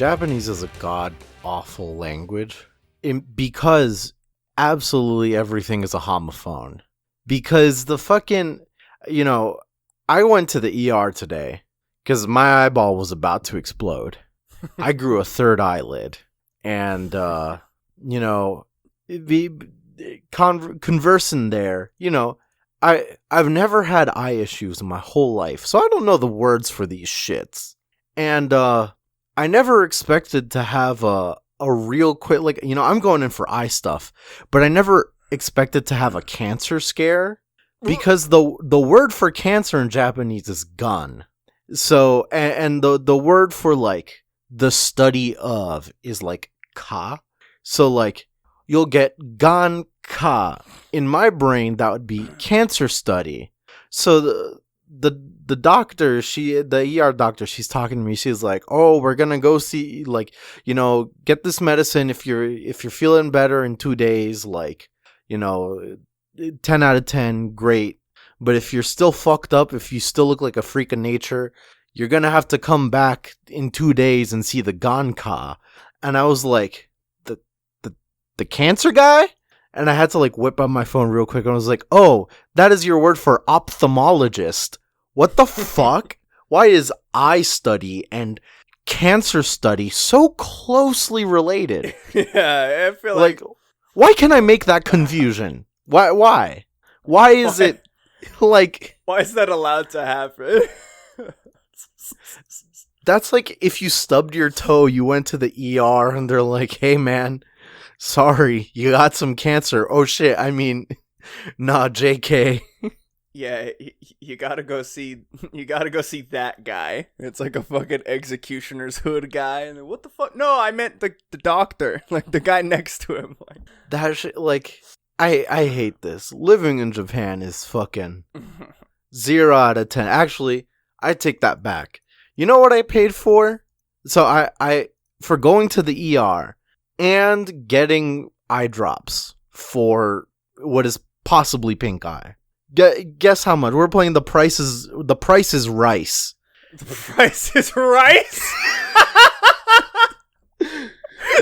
Japanese is a god-awful language because absolutely everything is a homophone. Because the fucking, I went to the ER today because my eyeball was about to explode. I grew a third eyelid. And, conversing there, I've never had eye issues in my whole life, so I don't know the words for these shits. And, I never expected to have a real quick, I'm going in for eye stuff, but I never expected to have a cancer scare, because the word for cancer in Japanese is gan. So, and the word for, the study of is, ka. So, you'll get gan ka. In my brain, that would be cancer study. So, the doctor, the ER doctor, she's talking to me. She's like, "Oh, we're gonna go see, get this medicine if you're feeling better in 2 days. 10 out of 10, great. But if you're still fucked up, if you still look like a freak of nature, you're gonna have to come back in 2 days and see the Ganka." And I was like, the cancer guy? And I had to whip out my phone real quick and I was like, "Oh, that is your word for ophthalmologist. What the fuck? Why is eye study and cancer study so closely related?" Yeah, I feel like why can I make that confusion? Why is it why is that allowed to happen? That's like if you stubbed your toe, you went to the ER and they're like, "Hey man, sorry, you got some cancer." Oh shit, I mean, nah, JK. Yeah, you gotta go see that guy. It's like a fucking executioner's hood guy. And what the fuck? No, I meant the doctor, the guy next to him. That shit, I hate this. Living in Japan is fucking 0 out of 10. Actually, I take that back. You know what I paid for? So I for going to the ER and getting eye drops for what is possibly pink eye. Guess how much? We're playing The Price is Rice. The Price is Rice?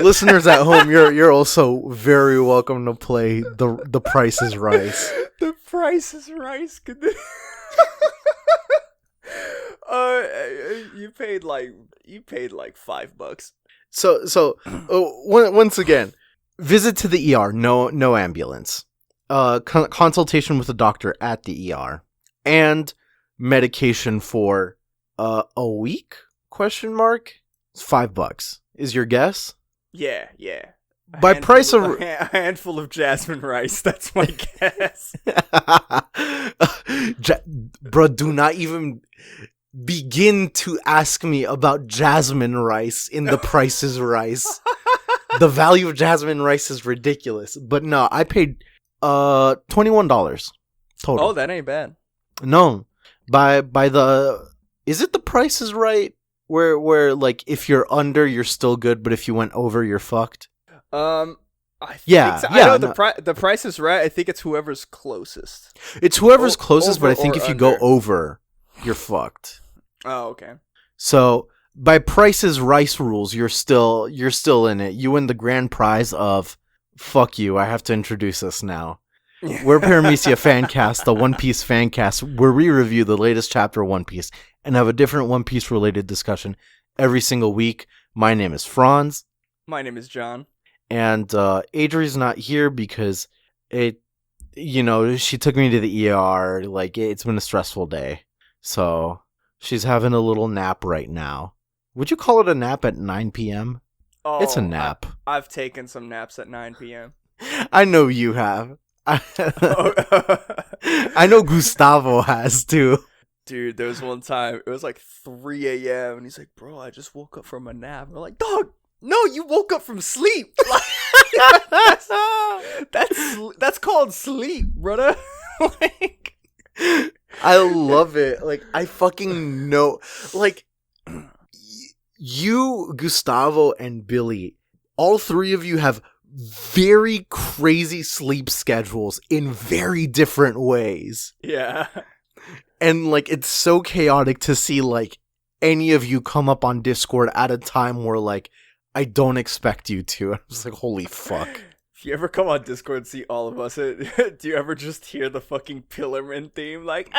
Listeners at home, you're also very welcome to play The Price is Rice. The Price is Rice. You paid $5. So once again, visit to the ER, no ambulance. Consultation with a doctor at the ER, and medication for a week? It's $5. Is your guess? Yeah. By price of a handful of jasmine rice. That's my guess. Bro, do not even begin to ask me about jasmine rice in The Price is Rice. The value of jasmine rice is ridiculous. But no, I paid $21 total. Oh, that ain't bad. No, by the, is it The Price is Right? Where if you're under, you're still good, but if you went over, you're fucked. I think yeah, so. yeah. I know the Price is Right. I think it's whoever's closest. It's whoever's closest, but I think if you under. go over, you're fucked. Oh, okay. So by Price is Rice rules, you're still in it. You win the grand prize of, fuck you, I have to introduce us now. We're Paramecia Fancast, the One Piece fancast, where we review the latest chapter of One Piece and have a different One Piece related discussion every single week. My name is Franz. My name is John. And Adri's not here because she took me to the ER. It's been a stressful day. So she's having a little nap right now. Would you call it a nap at 9 p.m.? Oh, it's a nap. I've taken some naps at 9 p.m. I know you have. I know Gustavo has too. Dude, there was one time, it was 3 a.m. and he's like, "Bro, I just woke up from a nap." And I'm like, "Dog, no, you woke up from sleep." That's called sleep, brother. I love it. I fucking know. You, Gustavo, and Billy, all three of you have very crazy sleep schedules in very different ways. Yeah. And it's so chaotic to see any of you come up on Discord at a time where, like, I don't expect you to. I was like, holy fuck. If you ever come on Discord and see all of us, do you ever just hear the fucking Pillarman theme? Like,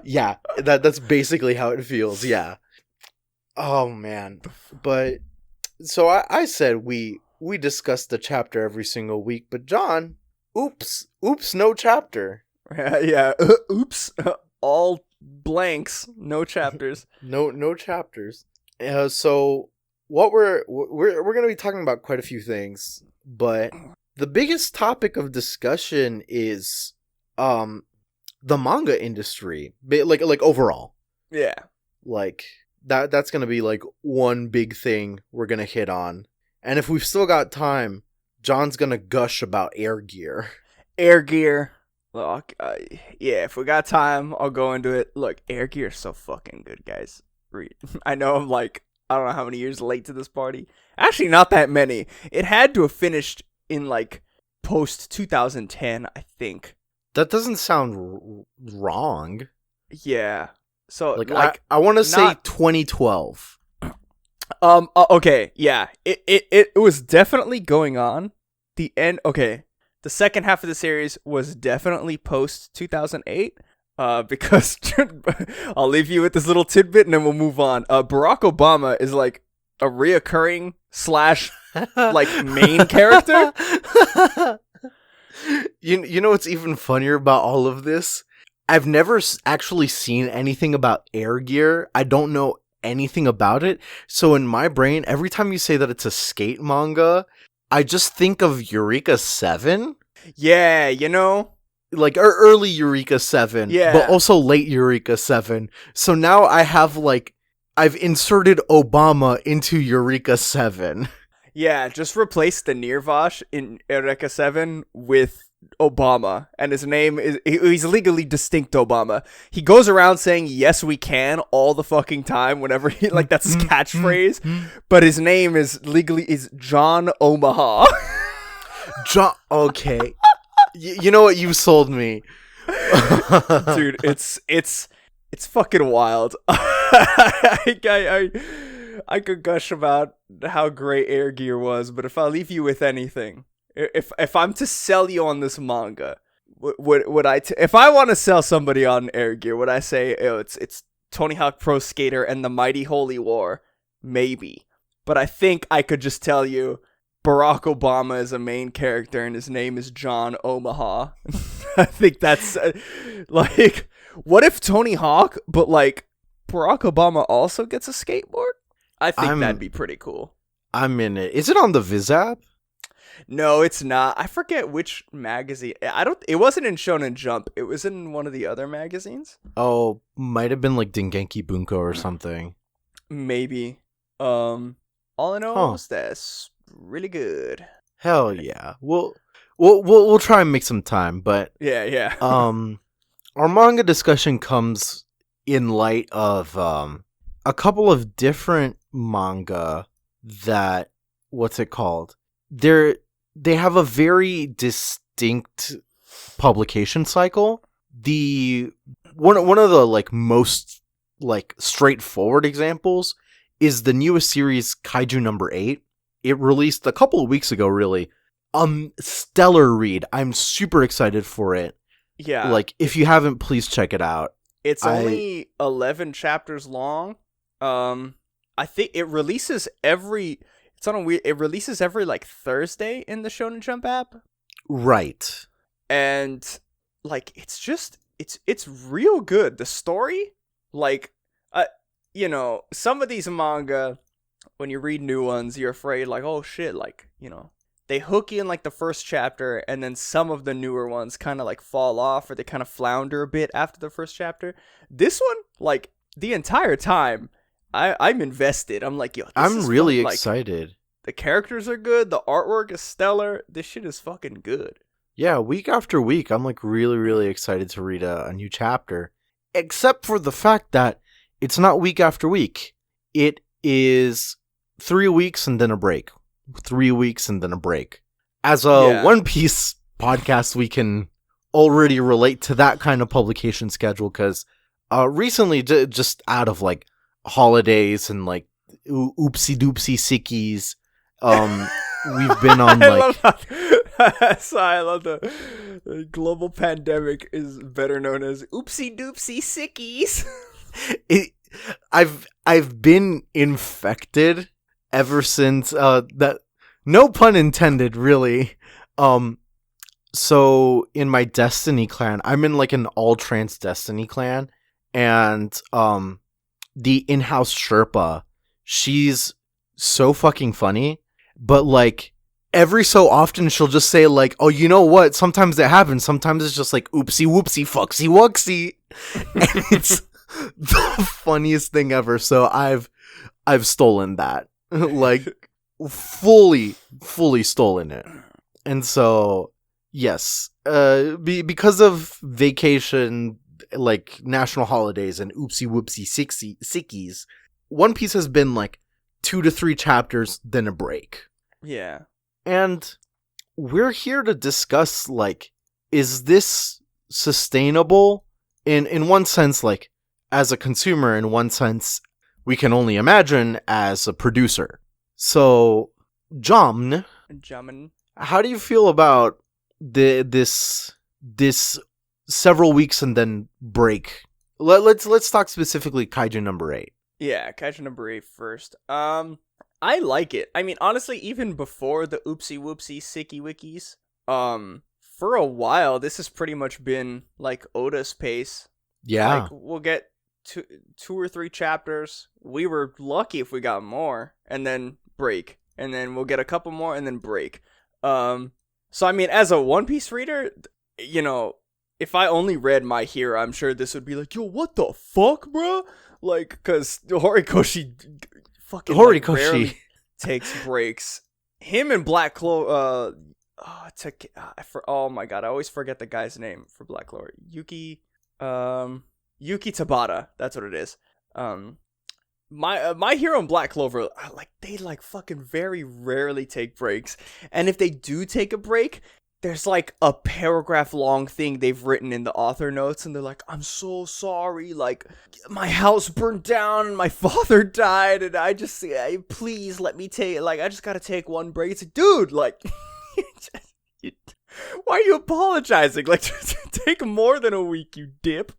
yeah, that's basically how it feels, yeah. Oh, man. But, so I said we discussed the chapter every single week, but John, oops, no chapter. Yeah, oops, all blanks, no chapters. No chapters. So what we're going to be talking about quite a few things, but the biggest topic of discussion is the manga industry, like overall. Yeah. Like that's going to be like one big thing we're going to hit on. And if we've still got time, John's going to gush about Air Gear. Air Gear. Look, yeah, if we got time, I'll go into it. Look, Air Gear is so fucking good, guys. I know I'm like, I don't know how many years late to this party. Actually, not that many. It had to have finished in like post 2010, I think. That doesn't sound wrong. Yeah. So like I want to say 2012. Okay, yeah. It was definitely going on. The end. Okay, the second half of the series was definitely post 2008. Because I'll leave you with this little tidbit and then we'll move on. Barack Obama is like a reoccurring / like main character. You know what's even funnier about all of this? I've never actually seen anything about Air Gear. I don't know anything about it. So in my brain, every time you say that it's a skate manga, I just think of Eureka 7. Yeah, you know? Like early Eureka 7, yeah, but also late Eureka 7. So now I've inserted Obama into Eureka 7. Yeah, just replace the Nirvash in Eureka 7 with Obama, and his name he's legally distinct Obama. He goes around saying yes we can all the fucking time whenever he like that's his catchphrase, but his name is John Omaha. John, okay. You know what? You sold me. Dude, it's fucking wild. I could gush about how great Air Gear was, but if I leave you with anything, if I'm to sell you on this manga, would I if I want to sell somebody on Air Gear, would I say it's Tony Hawk Pro Skater and the Mighty Holy War? Maybe. But I think I could just tell you Barack Obama is a main character and his name is John Omaha. I think that's like, what if Tony Hawk, but like Barack Obama also gets a skateboard? I think that'd be pretty cool. I'm in it. Is it on the Viz app? No, it's not. I forget which magazine. It wasn't in Shonen Jump. It was in one of the other magazines. Oh, might have been like Dengenki Bunko or something. Maybe. All I know is that's really good. Hell yeah. We'll try and make some time, but yeah. Our manga discussion comes in light of a couple of different manga that they have a very distinct publication cycle. The one of the like most like straightforward examples is the newest series Kaiju number 8. It released a couple of weeks ago, really. Stellar read. I'm super excited for it. Yeah. Like, if you haven't, please check it out. It's only 11 chapters long. I think it releases every like Thursday in the Shonen Jump app. Right. And like it's real good. The story, like you know, some of these manga, when you read new ones, you're afraid like, oh shit, like, you know, they hook you in like the first chapter and then some of the newer ones kind of like fall off or they kind of flounder a bit after the first chapter. This one, like the entire time, I'm invested. I'm like, yo, I'm really fun. excited. Like, the characters are good. The artwork is stellar. This shit is fucking good. Yeah, week after week, I'm like really, really excited to read a new chapter. Except for the fact that it's not week after week. It is 3 weeks and then a break. 3 weeks and then a break. As a One Piece podcast, we can already relate to that kind of publication schedule because recently, just out of like holidays and like oopsie doopsie sickies, we've been on like. I love the global pandemic is better known as oopsie doopsie sickies. I've been infected ever since that. No pun intended, really. So in my Destiny clan, I'm in like an all trans Destiny clan, and the in-house Sherpa, she's so fucking funny, but like every so often she'll just say like, oh, you know what? Sometimes that happens. Sometimes it's just like oopsie whoopsie fucksy wucksy. And it's the funniest thing ever. So I've stolen that. Like fully stolen it. And so yes, because of vacation, like national holidays and oopsie whoopsie sickies, One Piece has been like 2 to 3 chapters, then a break. Yeah. And we're here to discuss, like, is this sustainable? In one sense, like, as a consumer, in one sense, we can only imagine as a producer. So, Jamn, how do you feel about this several weeks and then break? Let's talk specifically Kaiju number 8. Yeah, Kaiju number 8 first. I like it. I mean, honestly, even before the oopsie whoopsie sicky wikis, for a while, this has pretty much been like Oda's pace. Yeah. Like, we'll get 2 or 3 chapters. We were lucky if we got more, and then break. And then we'll get a couple more, and then break. So, I mean, as a One Piece reader, you know, if I only read My Hero, I'm sure this would be like, yo, what the fuck, bro? Like, because Horikoshi fucking rarely takes breaks. Him and Black Clover, oh my god, I always forget the guy's name for Black Clover. Yuki Tabata, that's what it is. My Hero and Black Clover, they fucking very rarely take breaks, and if they do take a break, there's like a paragraph long thing they've written in the author notes, and they're like, I'm so sorry, like, my house burned down and my father died, and please let me take, like, I just gotta take one break. It's like, dude, like, why are you apologizing? Like, take more than a week, you dip.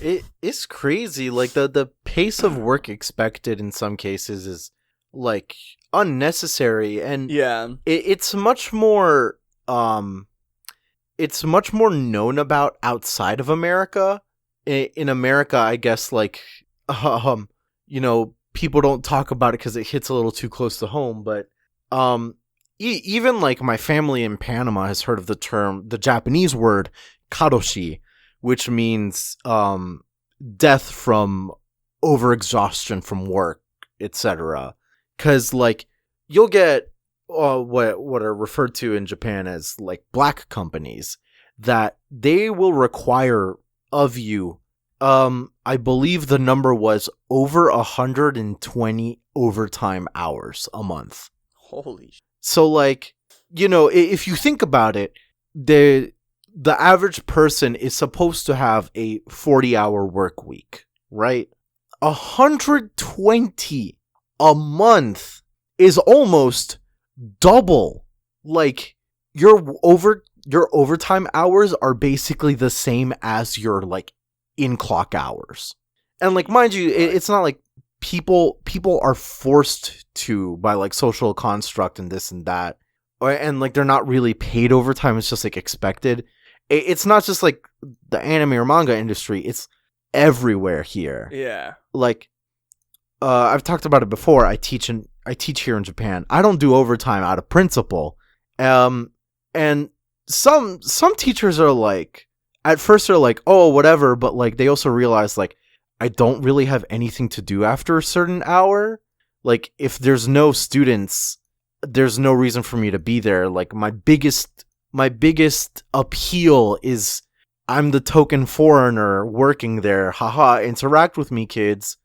It's crazy. Like, the pace of work expected in some cases is, like, unnecessary, and yeah, it's much more... it's much more known about outside of America. In America, I guess, like, you know, people don't talk about it because it hits a little too close to home. But even like my family in Panama has heard of the Japanese word karoshi, which means death from overexhaustion from work, etc. Because like you'll get what are referred to in Japan as like black companies that they will require of you. I believe the number was over 120 overtime hours a month. Holy shit. So like, you know, if you think about it, the average person is supposed to have a 40-hour work week, right? 120 a month is almost double. Like your overtime hours are basically the same as your like in clock hours. And like, mind you, it's not like people are forced to by like social construct and this and that, and like they're not really paid overtime. It's just like expected. It's not just like the anime or manga industry. It's everywhere here. Yeah. Like, I've talked about it before. I teach here in Japan. I don't do overtime out of principle. And some teachers are like, at first they're like, oh, whatever, but like they also realize like I don't really have anything to do after a certain hour. Like if there's no students, there's no reason for me to be there. Like my biggest appeal is I'm the token foreigner working there. Haha, interact with me, kids.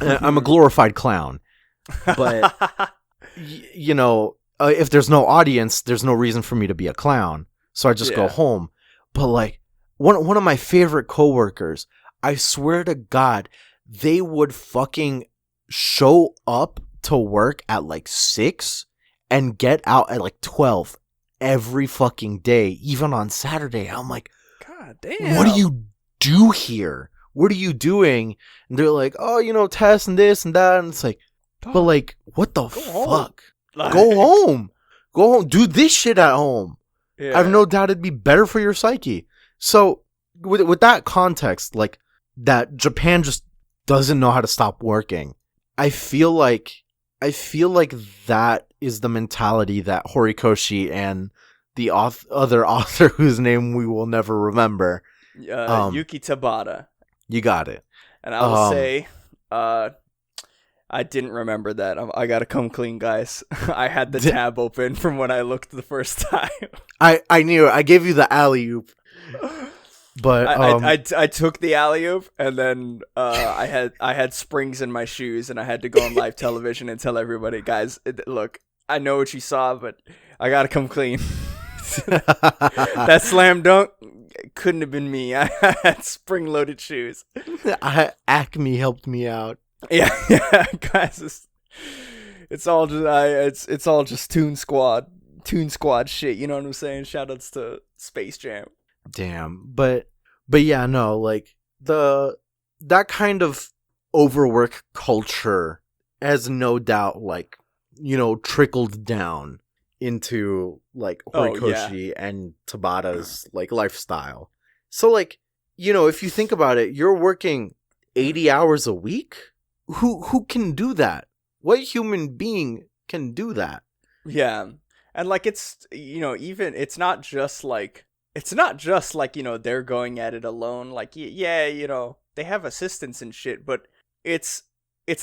I'm a glorified clown. But you know, if there's no audience, there's no reason for me to be a clown. So I just go home. But like one of my favorite coworkers, I swear to God, they would fucking show up to work at like 6 and get out at like 12 every fucking day, even on Saturday. I'm like, God damn. what do you do here? What are you doing? And they're like, oh, tests and this and that. And it's like, but like, what the fuck? Go home. Go home. Do this shit at home. Yeah. I have no doubt it'd be better for your psyche. So with that context, like that Japan just doesn't know how to stop working. I feel like that is the mentality that Horikoshi and the other author whose name we will never remember, Yuki Tabata. You got it. And I will say, I didn't remember that. I gotta come clean, guys. I had the tab open from when I looked the first time. I knew it. I gave you the alley-oop. But I took the alley-oop, and then I had springs in my shoes, and I had to go on live television and tell everybody, guys, look, I know what you saw, but I gotta come clean. That slam dunk couldn't have been me. I had spring-loaded shoes. Acme helped me out. Yeah, guys, it's all just it's all just Toon Squad shit. You know what I'm saying? Shoutouts to Space Jam. Damn, but yeah, no, like that kind of overwork culture has no doubt, like, trickled down into like Horikoshi and Tabata's like lifestyle. So like, if you think about it, you're working 80 hours a week. Who can do that? What human being can do that? Yeah, and like it's even it's not just like they're going at it alone. Like they have assistants and shit, but it's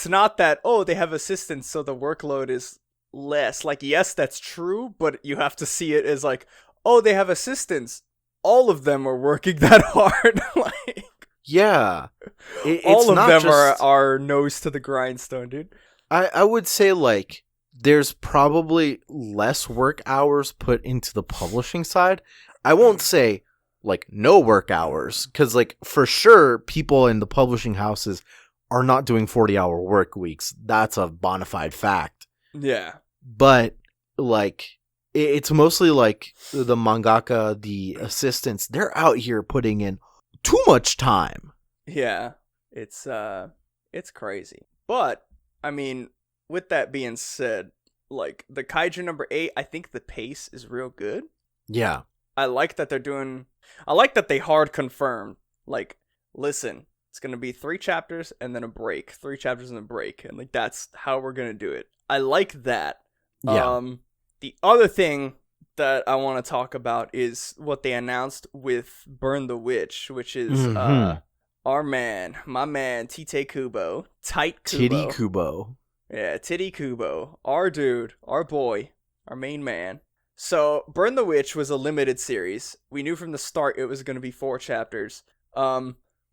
not that they have assistants so the workload is less. Like, yes, that's true, but you have to see it as like, they have assistants. All of them are working that hard. Like, yeah, all of them are nose to the grindstone, dude. I would say like there's probably less work hours put into the publishing side. I won't say like no work hours, because like for sure people in the publishing houses are not doing 40-hour work weeks. That's a bona fide fact. Yeah. But like it's mostly like the mangaka, the assistants, they're out here putting in too much time. Yeah. It's crazy. But I mean, with that being said, like the Kaiju number 8, I think the pace is real good. Yeah. I like that they hard confirmed, like, listen, it's going to be 3 chapters and then a break, 3 chapters and a break. And like, that's how we're going to do it. I like that. Yeah. The other thing that I want to talk about is what they announced with Burn the Witch, which is, my man, Tite Kubo, Tight Kubo. Titty Kubo. Yeah, Titty Kubo. Our dude, our boy, our main man. So, Burn the Witch was a limited series. We knew from the start it was going to be 4 chapters.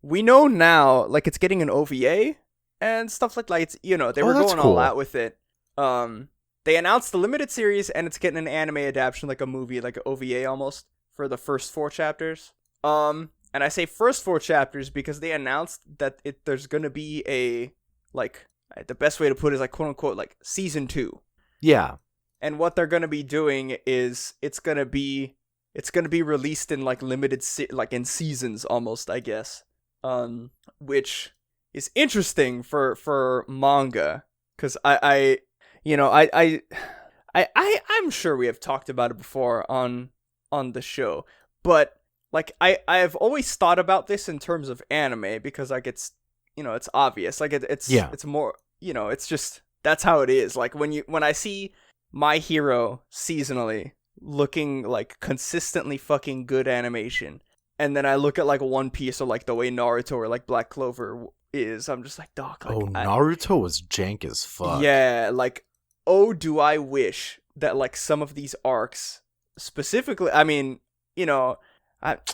We know now, like, it's getting an OVA and stuff like that. They were going cool. all out with it. They announced the limited series, and it's getting an anime adaptation, like a movie, like an OVA almost, for the first 4 chapters. And I say first 4 chapters because they announced that there's going to be a, like, the best way to put it is, like, quote-unquote, like, season 2. Yeah. And what they're going to be doing is it's going to be released in like limited like in seasons almost, I guess. Which is interesting for manga, cuz I'm sure we have talked about it before on the show, but like I've always thought about this in terms of anime because like it's it's obvious, like it's more, it's just that's how it is. Like when I see My Hero seasonally looking like consistently fucking good animation, and then I look at like One Piece or like the way Naruto or like Black Clover is, I'm just like, dog, like, Naruto was jank as fuck. Yeah, like, do I wish that like some of these arcs specifically, I mean,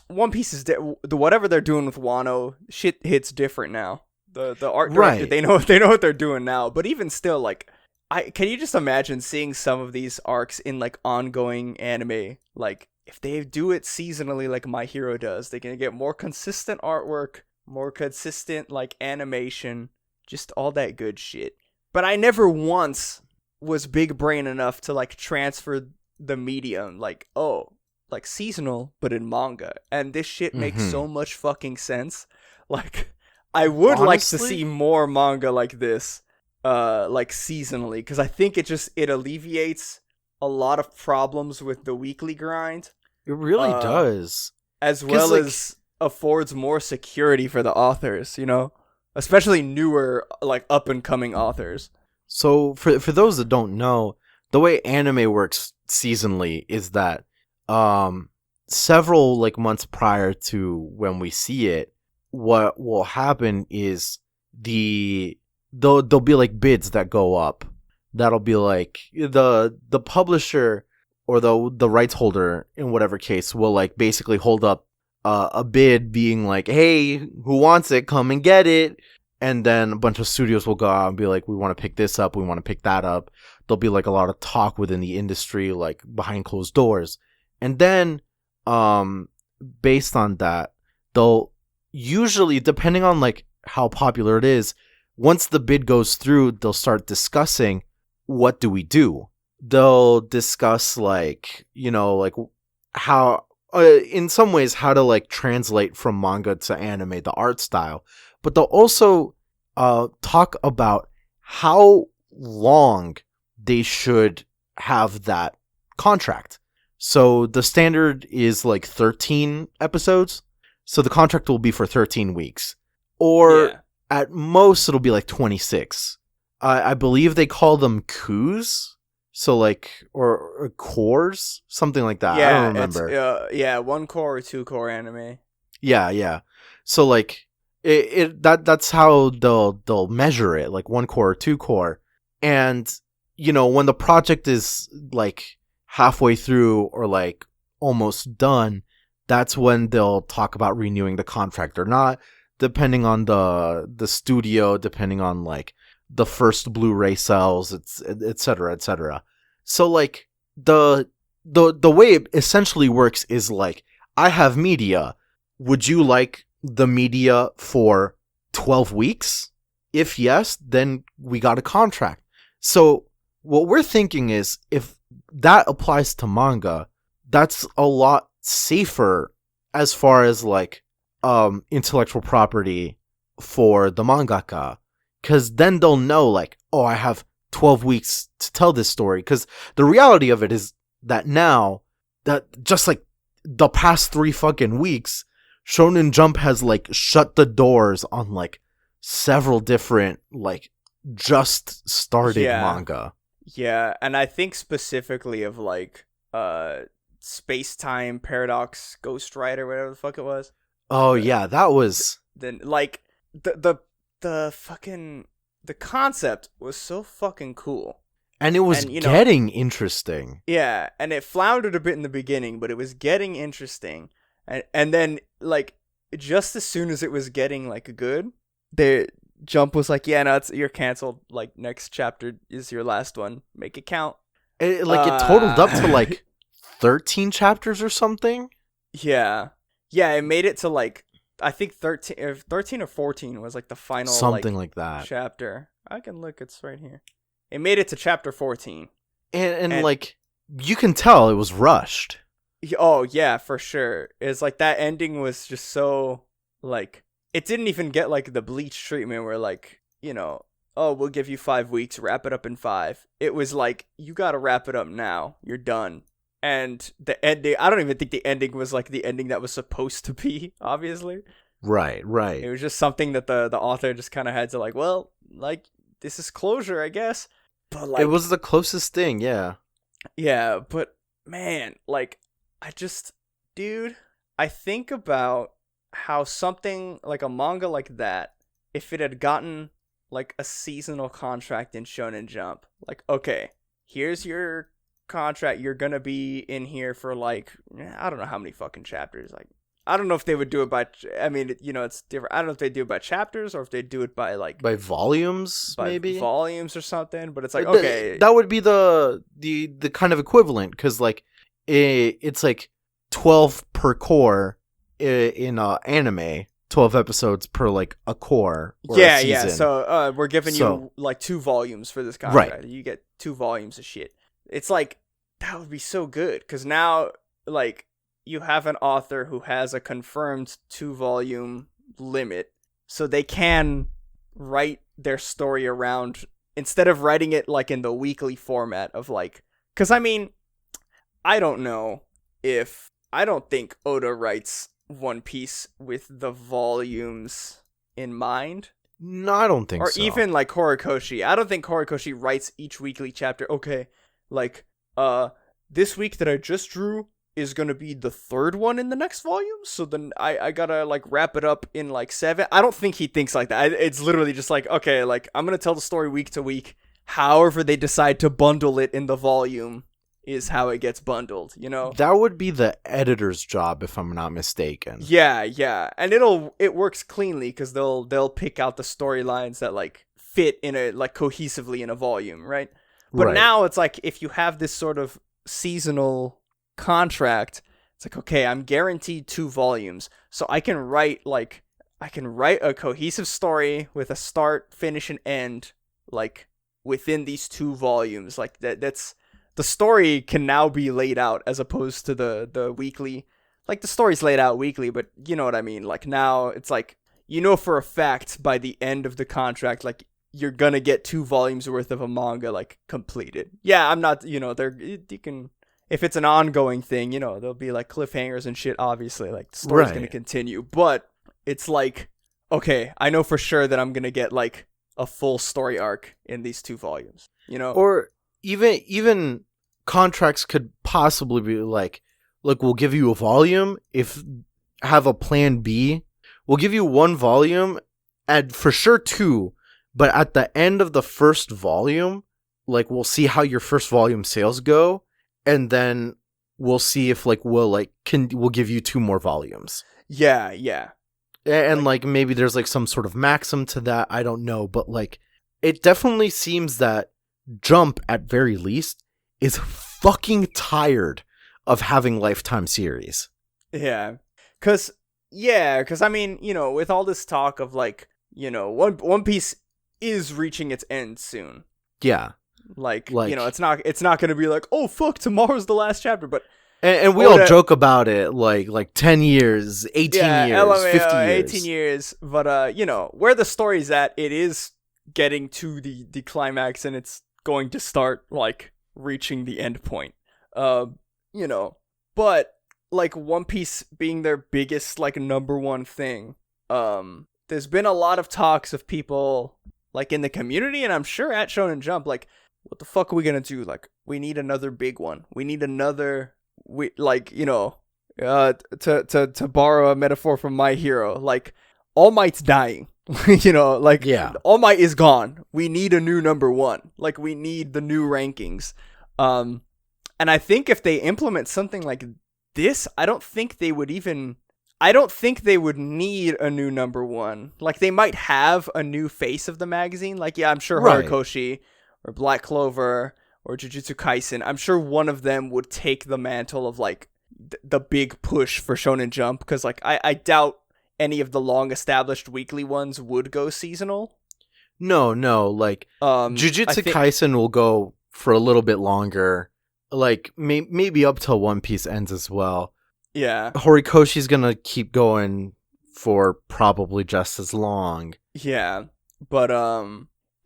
One Piece is whatever they're doing with Wano, shit hits different now. The art director, right. they know what they're doing now, but even still, like, can you just imagine seeing some of these arcs in like ongoing anime, like if they do it seasonally like My Hero does, they can get more consistent artwork, more consistent like animation, just all that good shit. But I never once was big brain enough to like transfer the medium, like, oh, like seasonal but in manga. And this shit makes so much fucking sense. Like, I would like to see more manga like this, like seasonally, because I think it alleviates a lot of problems with the weekly grind. It really does. As well as affords more security for the authors, you know? Especially newer, like, up-and-coming authors. So, for those that don't know, the way anime works seasonally is that several, like, months prior to when we see it, what will happen is there'll be, like, bids that go up. That'll be, like, the publisher or the rights holder, in whatever case, will, like, basically hold up a bid being like, hey, who wants it? Come and get it. And then a bunch of studios will go out and be like, we want to pick this up. We want to pick that up. There'll be like a lot of talk within the industry, like behind closed doors. And then, based on that, they'll usually, depending on like how popular it is, once the bid goes through, they'll start discussing what do we do. They'll discuss like, you know, like how, in some ways, how to like translate from manga to anime, the art style. But they'll also talk about how long they should have that contract. So the standard is like 13 episodes. So the contract will be for 13 weeks. Or at most, it'll be like 26. I believe they call them coups. So like, or cores, something like that. I don't remember. 1 core or 2 core anime. Yeah. So like, that's how they'll measure it, like 1 core or 2 core. And, you know, when the project is like halfway through or like almost done, that's when they'll talk about renewing the contract or not, depending on the studio, depending on like the first Blu-ray sales, et cetera, et cetera. So like the way it essentially works is like, I have media. Would you like the media for 12 weeks? If yes, then we got a contract. So what we're thinking is, if that applies to manga, that's a lot safer as far as like intellectual property for the mangaka, because then they'll know like, oh, I have 12 weeks to tell this story. Because the reality of it is that now, that just like the past 3 fucking weeks, Shonen Jump has like shut the doors on like several different like just started manga. Yeah, and I think specifically of like Space Time Paradox Ghost Rider, whatever the fuck it was. Oh yeah, that was then like the fucking the concept was so fucking cool. And it was getting interesting. Yeah, and it floundered a bit in the beginning, but it was getting interesting. And then, like, just as soon as it was getting, like, good, the Jump was like, yeah, no, you're canceled. Like, next chapter is your last one. Make it count. It totaled up to, like, 13 chapters or something? Yeah. Yeah, it made it to, like, I think 13 or 14 was, like, the final, something like that chapter. I can look. It's right here. It made it to chapter 14. And like, you can tell it was rushed. Oh, yeah, for sure. It's like that ending was just so, like, it didn't even get, like, the Bleach treatment where, like, you know, oh, we'll give you 5 weeks, wrap it up in 5. It was like, you gotta wrap it up now. You're done. And the ending, I don't even think the ending was, like, the ending that was supposed to be, obviously. Right. It was just something that the author just kind of had to, like, well, like, this is closure, I guess. But, like, it was the closest thing, yeah. Yeah, but, man, like, I think about how something like a manga like that, if it had gotten like a seasonal contract in Shonen Jump, like, okay, here's your contract, you're gonna be in here for like, I don't know how many fucking chapters, like, I don't know if they would do it by, I mean, you know, it's different. I don't know if they do it by chapters or if they do it by like, by volumes, maybe volumes or something, but it's like, okay, that would be the kind of equivalent, because like, it's like 12 per core in anime. 12 episodes per like a core or a season. Yeah. So we're giving you like 2 volumes for this contract. Right. You get 2 volumes of shit. It's like, that would be so good, because now like you have an author who has a confirmed 2-volume limit, so they can write their story around, instead of writing it like in the weekly format of like, because I mean, I don't think Oda writes One Piece with the volumes in mind. No, I don't think so. Or even like Horikoshi. I don't think Horikoshi writes each weekly chapter. Okay, like, this week that I just drew is gonna be the 3rd one in the next volume, so then I gotta like wrap it up in like 7. I don't think he thinks like that. It's literally just like, okay, like I'm gonna tell the story week to week. However they decide to bundle it in the volume is how it gets bundled, you know? That would be the editor's job, if I'm not mistaken. Yeah. And it works cleanly, because they'll pick out the storylines that like fit in a like cohesively in a volume, right? But now it's like, if you have this sort of seasonal contract, it's like, okay, I'm guaranteed 2 volumes, so I can write a cohesive story with a start, finish, and end, like within these 2 volumes. Like that's the story can now be laid out, as opposed to the weekly. Like, the story's laid out weekly, but you know what I mean. Like, now it's like, you know for a fact by the end of the contract, like, you're gonna get 2 volumes worth of a manga like completed. Yeah, I'm not, you can, if it's an ongoing thing, there'll be like cliffhangers and shit, obviously, like the story's gonna continue, but it's like, okay, I know for sure that I'm gonna get like a full story arc in these 2 volumes, Or even contracts could possibly be like, look, we'll give you a volume, have a plan B. We'll give you 1 volume, and for sure 2, but at the end of the first volume, like, we'll see how your first volume sales go, and then we'll see if like we'll give you 2 more volumes. Yeah. And like maybe there's like some sort of maxim to that, I don't know, but like it definitely seems that Jump, at very least, is fucking tired of having Lifetime series. Yeah. Cause I mean, with all this talk of like, One Piece is reaching its end soon. Yeah. Like it's not gonna be like, oh fuck, tomorrow's the last chapter, but and we all joke about it like 10 years, 18 years, LMAO, 50 years. 18 years, but where the story's at, it is getting to the climax, and it's going to start like reaching the end point. But like One Piece being their biggest like number one thing, there's been a lot of talks of people like in the community, and I'm sure at Shonen Jump, like, what the fuck are we gonna do? Like, we need another big one. We need another, to borrow a metaphor from My Hero, like, All Might's dying. All Might is gone. We need a new number 1. Like, we need the new rankings. And I think if they implement something like this, I don't think they would need a new number 1. Like, they might have a new face of the magazine. Like, yeah, I'm sure Horikoshi or Black Clover or Jujutsu Kaisen, I'm sure one of them would take the mantle of like the big push for Shonen Jump, because like I doubt any of the long established weekly ones would go seasonal. No, like Jujutsu Kaisen will go for a little bit longer, like maybe up till One Piece ends as well. Yeah, Horikoshi's gonna keep going for probably just as long. Yeah, but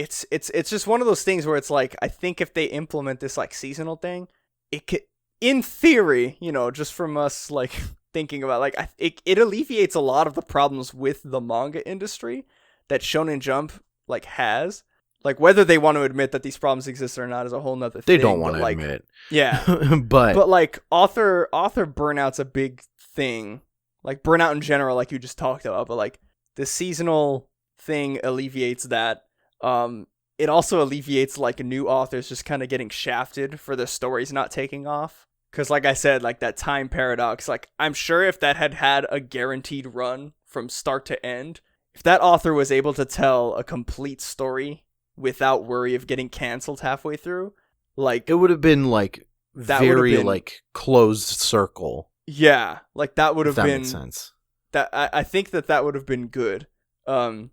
it's just one of those things where it's like, I think if they implement this like seasonal thing, it could, in theory, just from us like thinking about, like, it alleviates a lot of the problems with the manga industry that Shonen Jump like has. Like, whether they want to admit that these problems exist or not is a whole nother thing. They don't want to admit. Yeah. but like author burnout's a big thing. Like, burnout in general, like you just talked about, but like the seasonal thing alleviates that. It also alleviates like new authors just kind of getting shafted for their stories not taking off. Because like I said, like that time paradox, like I'm sure if that had a guaranteed run from start to end, if that author was able to tell a complete story without worry of getting canceled halfway through, like, it would have been like very like closed circle. Yeah, like that would If have that been makes sense. that. I think that would have been good. Um,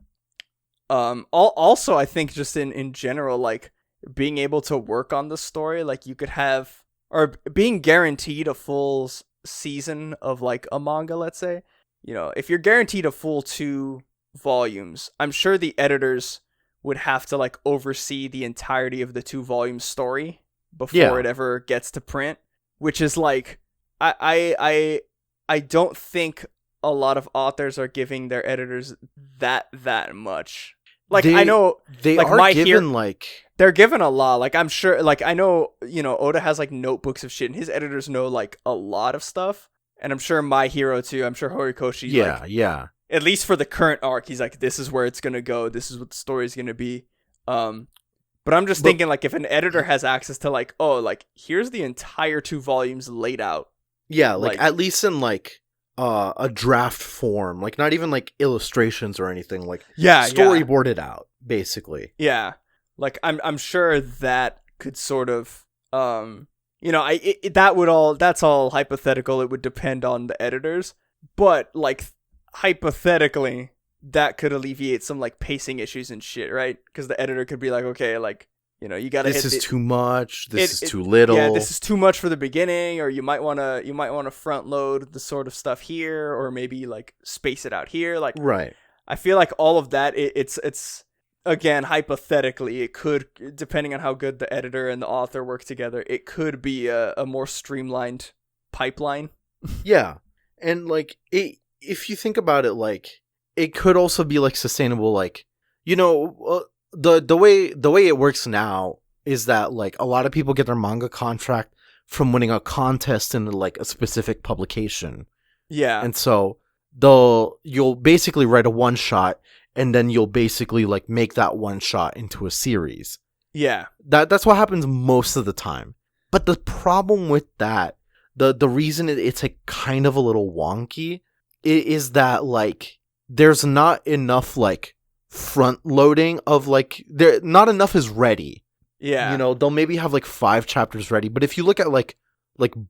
also, I think just in general, like being able to work on the story, like you could have, or being guaranteed a full season of like a manga, let's say, if you're guaranteed a full 2 volumes, I'm sure the editors would have to like oversee the entirety of the 2 volume story before Yeah. it ever gets to print, which is like, I don't think a lot of authors are giving their editors that much. Like I know, they like are given like they're given a lot. Like I'm sure, like I know, Oda has like notebooks of shit, and his editors know like a lot of stuff. And I'm sure My Hero too. I'm sure Horikoshi. yeah, like, yeah. at least for the current arc, he's like, this is where it's gonna go. This is what the story's gonna be. But I'm just thinking, like, if an editor has access to like, oh, like here's the entire 2 volumes laid out. Yeah, like at least in like a draft form, like not even like illustrations or anything, like storyboarded out, basically. Yeah. Like I'm sure that could sort of that's all hypothetical. It would depend on the editors, but like hypothetically that could alleviate some like pacing issues and shit, right? Because the editor could be like, okay, like you gotta. This is too much. This is too little. Yeah, this is too much for the beginning, or you might wanna front load the sort of stuff here, or maybe like space it out here. Like, right. I feel like all of that. It's again hypothetically, it could, depending on how good the editor and the author work together, it could be a more streamlined pipeline. Yeah, and like if you think about it, like it could also be like sustainable. Like the way it works now is that like a lot of people get their manga contract from winning a contest in like a specific publication. Yeah. And so you'll basically write a one shot and then you'll basically like make that one shot into a series. Yeah. That's what happens most of the time. But the problem with that, the reason it's a kind of a little wonky is that like there's not enough like front loading of like there not enough is ready. Yeah. They'll maybe have like 5 chapters ready, but if you look at like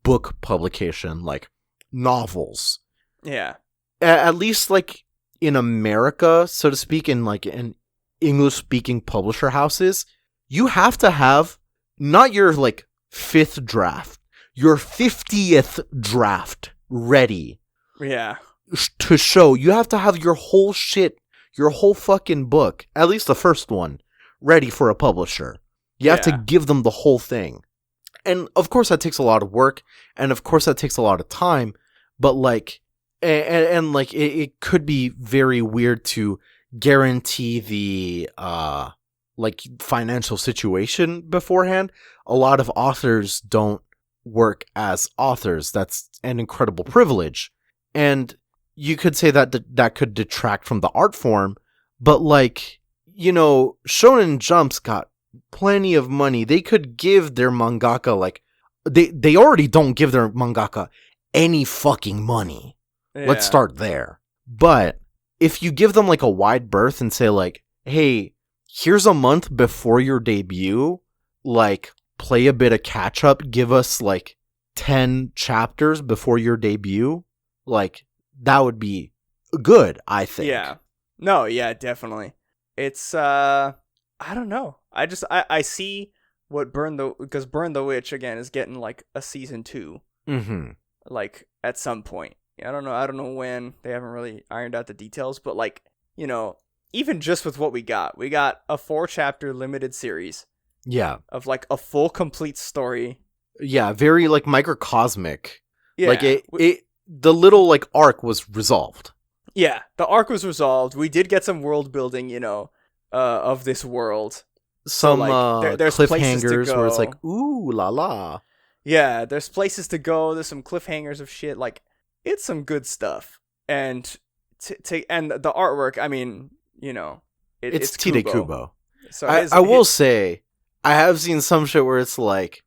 book publication, like novels, yeah, at least like in America, so to speak, in like in English speaking publisher houses, you have to have not your like 5th draft, your 50th draft ready. Yeah. To show. You have to have your whole shit, your whole fucking book, at least the first one, ready for a publisher. You have to give them the whole thing. And of course that takes a lot of work, and of course that takes a lot of time, but like and like it could be very weird to guarantee the like financial situation beforehand. A lot of authors don't work as authors. That's an incredible privilege. And you could say that could detract from the art form, but like, Shonen Jump's got plenty of money. They could give their mangaka like they already don't give their mangaka any fucking money. Yeah. Let's start there. But if you give them like a wide berth and say like, hey, here's a month before your debut, like play a bit of catch up, give us like 10 chapters before your debut, like that would be good, I think. Yeah. No, yeah, definitely. It's I don't know. I see what Burn the Witch again is getting like a season 2. Mm-hmm. Like at some point. I don't know when. They haven't really ironed out the details, but like, even just with what we got a 4-chapter limited series. Yeah. Of like a full complete story. Yeah, very like microcosmic. Yeah. Like the little like arc was resolved. Yeah, the arc was resolved. We did get some world building, of this world. Some so, like, there's cliffhangers where it's like, ooh la la. Yeah, there's places to go. There's some cliffhangers of shit. Like, it's some good stuff. And and the artwork, I mean, it's Tide Kubo. So I will say, I have seen some shit where it's like,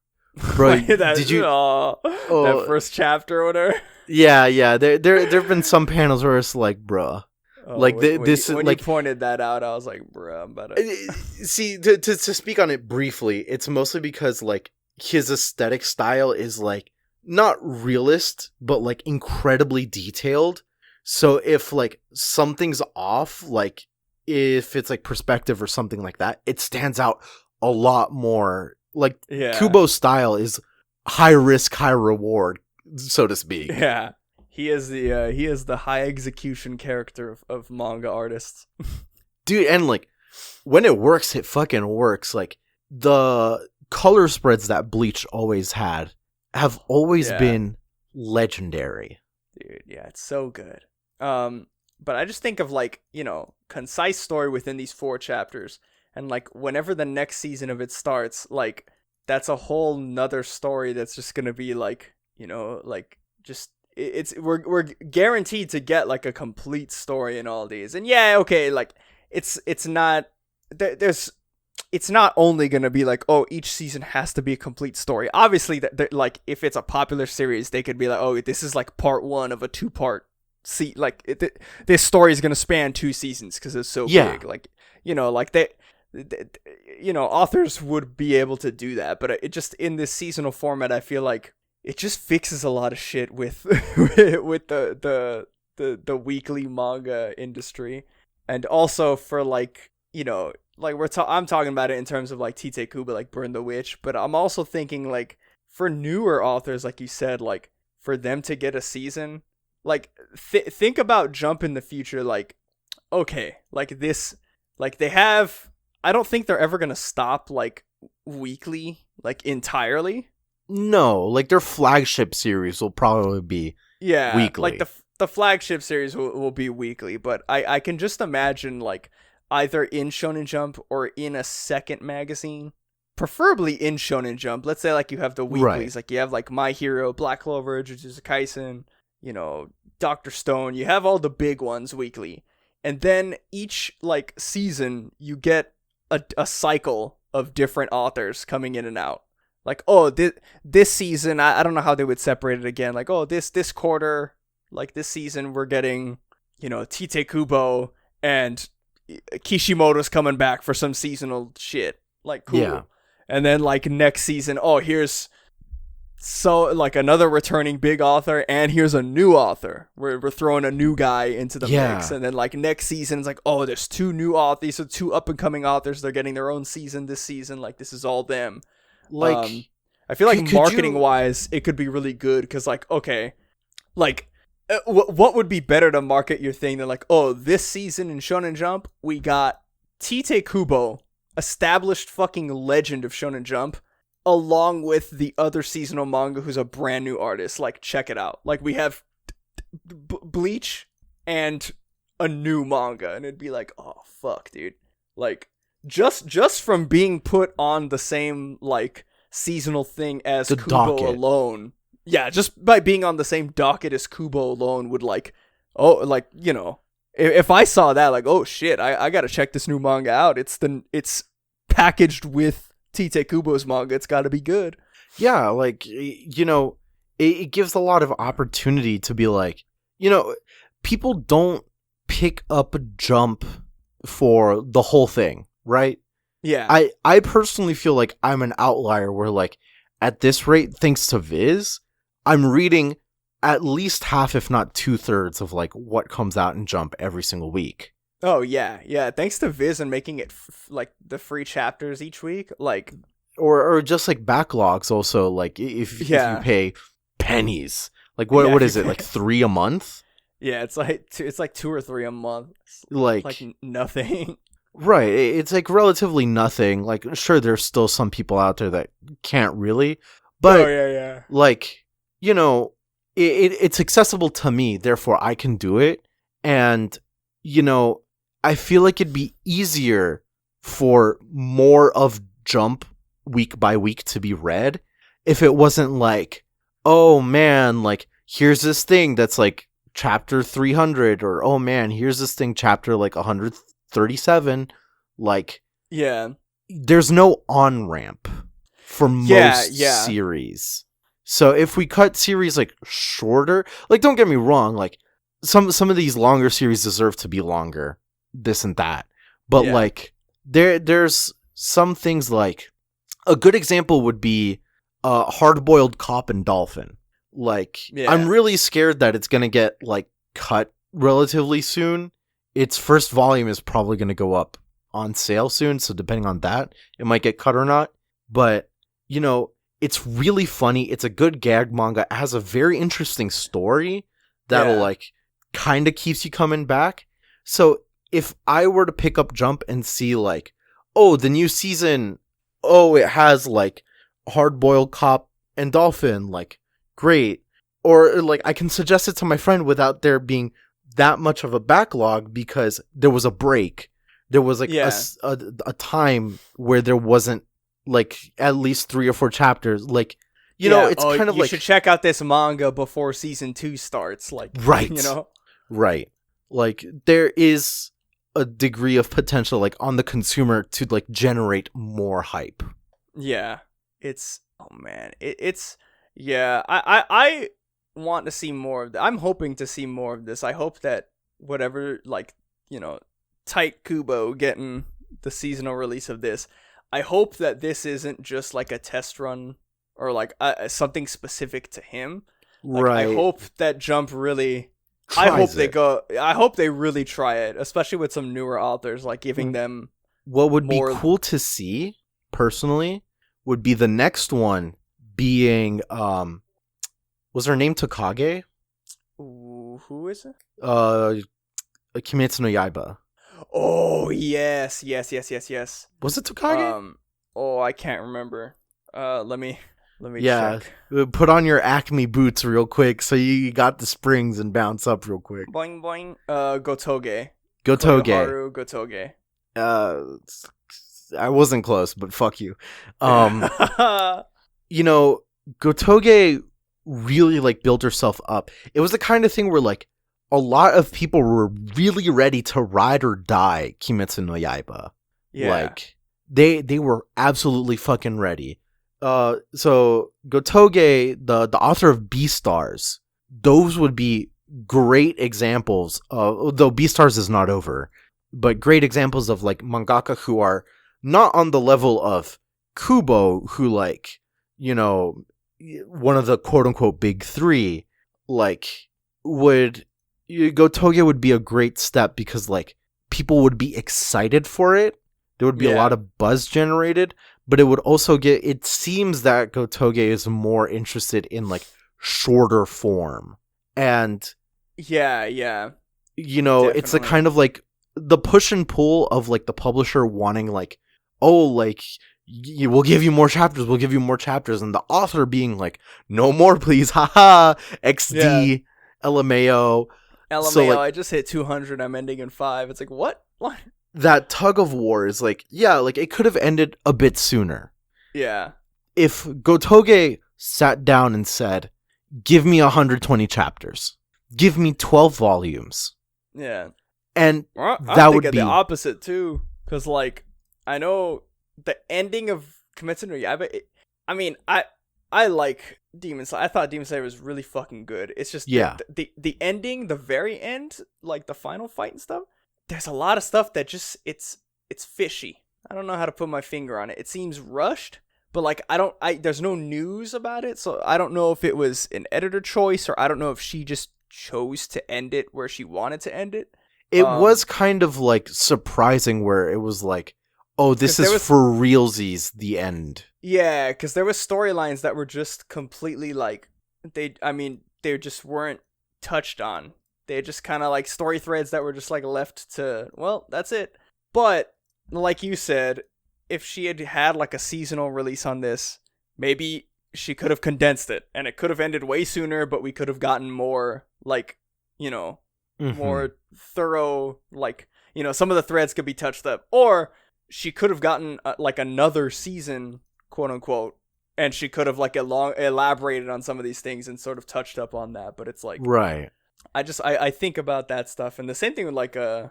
bro, did you? That first chapter or whatever. Yeah. There've been some panels where it's like, bruh. Like when you pointed that out, I was like, bruh, I'm about to... See, to speak on it briefly, it's mostly because like his aesthetic style is like not realist, but like incredibly detailed. So if like something's off, like if it's like perspective or something like that, it stands out a lot more. Like Kubo's style is high risk, high reward, so to speak. Yeah. He is the high execution character of manga artists. Dude, and like when it works, it fucking works. Like the color spreads that Bleach always had have always been legendary. Dude, yeah, it's so good. But I just think of like, concise story within these 4 chapters, and like whenever the next season of it starts, like that's a whole nother story that's just gonna be like, like just we're guaranteed to get like a complete story in all these. And yeah, okay, like it's not it's not only gonna be like, oh, each season has to be a complete story. Obviously, that like if it's a popular series, they could be like, oh, this is like part 1 of a 2-part. This story is gonna span 2 seasons because it's so big. Like like they authors would be able to do that, but it just in this seasonal format, I feel like it just fixes a lot of shit with with the weekly manga industry, and also for like like I'm talking about it in terms of like Tite Kubo, like Burn the Witch, but I'm also thinking like for newer authors, like you said, like for them to get a season, like think about Jump in the future, like okay, like this, like they have, I don't think they're ever gonna stop like weekly, like entirely. No, like their flagship series will probably be weekly. Like the flagship series will be weekly, but I can just imagine like either in Shonen Jump or in a second magazine, preferably in Shonen Jump. Let's say like you have the weeklies, like you have like My Hero, Black Clover, Jujutsu Kaisen, Dr. Stone. You have all the big ones weekly, and then each like season you get a cycle of different authors coming in and out. Like, oh, this season, I don't know how they would separate it again. Like, oh, this quarter, like this season, we're getting, Tite Kubo and Kishimoto's coming back for some seasonal shit. Like, cool. Yeah. And then, like, next season, oh, here's like another returning big author, and here's a new author. We're throwing a new guy into the mix. And then, like, next season, it's like, oh, there's 2 new authors, so 2 up-and-coming authors. They're getting their own season this season. Like, this is all them. Like, I feel like marketing wise, it could be really good because, like, okay, like, what would be better to market your thing than like, oh, this season in Shonen Jump we got Tite Kubo, established fucking legend of Shonen Jump, along with the other seasonal manga who's a brand new artist. Like, check it out. Like, we have Bleach and a new manga, and it'd be like, oh fuck, dude, like. Just from being put on the same like seasonal thing as Kubo docket alone, just by being on the same docket as Kubo alone would like, oh, like if I saw that, like, oh shit, I gotta check this new manga out. It's packaged with Tite Kubo's manga. It's got to be good. Yeah, like it gives a lot of opportunity to be like, people don't pick up a Jump for the whole thing. Right? Yeah. I personally feel like I'm an outlier where, like, at this rate, thanks to Viz, I'm reading at least half, if not 2/3 of, like, what comes out in Jump every single week. Oh, yeah. Yeah. Thanks to Viz and making it, like, the free chapters each week. Like, or just, like, backlogs also. Like, if you pay pennies. Like, what is it? Like, 3 a month? Yeah, it's like 2 or 3 a month. Like nothing. Right, it's like relatively nothing. Like, sure, there's still some people out there that can't really, but like, it's accessible to me, therefore I can do it. And I feel like it'd be easier for more of Jump week by week to be read if it wasn't like, oh man, like here's this thing that's like chapter 300, or oh man, here's this thing chapter like 137. Like, there's no on-ramp for most series. So if we cut series like shorter, like, don't get me wrong, like some of these longer series deserve to be longer, this and that, but like there's some things, like a good example would be Hard-Boiled Cop and Dolphin. Like, Yeah. I'm really scared that it's gonna get like cut relatively soon. Its first volume is probably gonna go up on sale soon, so depending on that, it might get cut or not. But, you know, it's really funny. It's a good gag manga. It has a very interesting story that'll Yeah. like kind of keeps you coming back. So if I were to pick up Jump and see like, oh, the new season, oh, it has like Hard Boiled Cop and Dolphin, like, great. Or like I can suggest it to my friend without there being that much of a backlog because there was a break. There was like Yeah. a time where there wasn't like at least 3 or 4 chapters. Like, you know, it's kind of you like, should check out this manga before season 2 starts. Like, right. you know? Right. Like, there is a degree of potential, like, on the consumer to, like, generate more hype. Yeah. It's, oh man. It's, yeah. I want to see more of that. I'm hoping to see more of this. I hope that whatever, like, you know, Tight Kubo getting the seasonal release of this, I hope that this isn't just like a test run or like something specific to him. Like, Right. I hope that Jump really. Tries it. I hope they really try it, especially with some newer authors, like giving them. What would more... be cool to see, personally, would be the next one being, was her name Tokage? Ooh, who is it? Kimetsu no Yaiba. Oh, yes. Was it Tokage? Oh, I can't remember. Let me Yeah, check. put on your Acme boots real quick so you got the springs and bounce up real quick. Boing boing. Gotoge. Gotoge. Koyoharu Gotoge. I wasn't close, but fuck you. You know, Gotoge really like built herself up. It was the kind of thing where like a lot of people were really ready to ride or die Kimetsu no Yaiba. Yeah. Like they were absolutely fucking ready. So Gotoge, the author of Beastars, those would be great examples of, though Beastars is not over, but great examples of like mangaka who are not on the level of Kubo, who like, you know, one of the quote unquote big 3, like Gotoge would be a great step because like people would be excited for it. There would be a lot of buzz generated, but it would also it seems that Gotoge is more interested in like shorter form. And yeah. You know, Definitely. it's a kind of like the push and pull of like the publisher wanting like, oh, like we'll give you more chapters, and the author being like, no more please, haha, XD, LMAO. LMAO, like, I just hit 200, I'm ending in 5. It's like, what? That tug of war is like, yeah, like it could have ended a bit sooner. Yeah. If Gotoge sat down and said, give me 120 chapters, give me 12 volumes. Yeah. And I'm that would be the opposite too. Because like, I know the ending of Kimetsu no Yaiba, I mean, I like Demon Slayer. I thought Demon Slayer was really fucking good. It's just the ending, the very end, like the final fight and stuff, there's a lot of stuff that just it's fishy. I don't know how to put my finger on it. It seems rushed, but like there's no news about it, so I don't know if it was an editor choice or I don't know if she just chose to end it where she wanted to end it. It was kind of like surprising where it was like, oh, this is for realsies, the end. Yeah, because there was storylines that were just completely like they just weren't touched on. They just kind of like story threads that were just like left to, well, that's it. But like you said, if she had like a seasonal release on this, maybe she could have condensed it and it could have ended way sooner, but we could have gotten more like, you know, more thorough, like, you know, some of the threads could be touched up, or she could have gotten like another season, quote unquote, and she could have like elaborated on some of these things and sort of touched up on that. But it's like, right. I think about that stuff, and the same thing with like I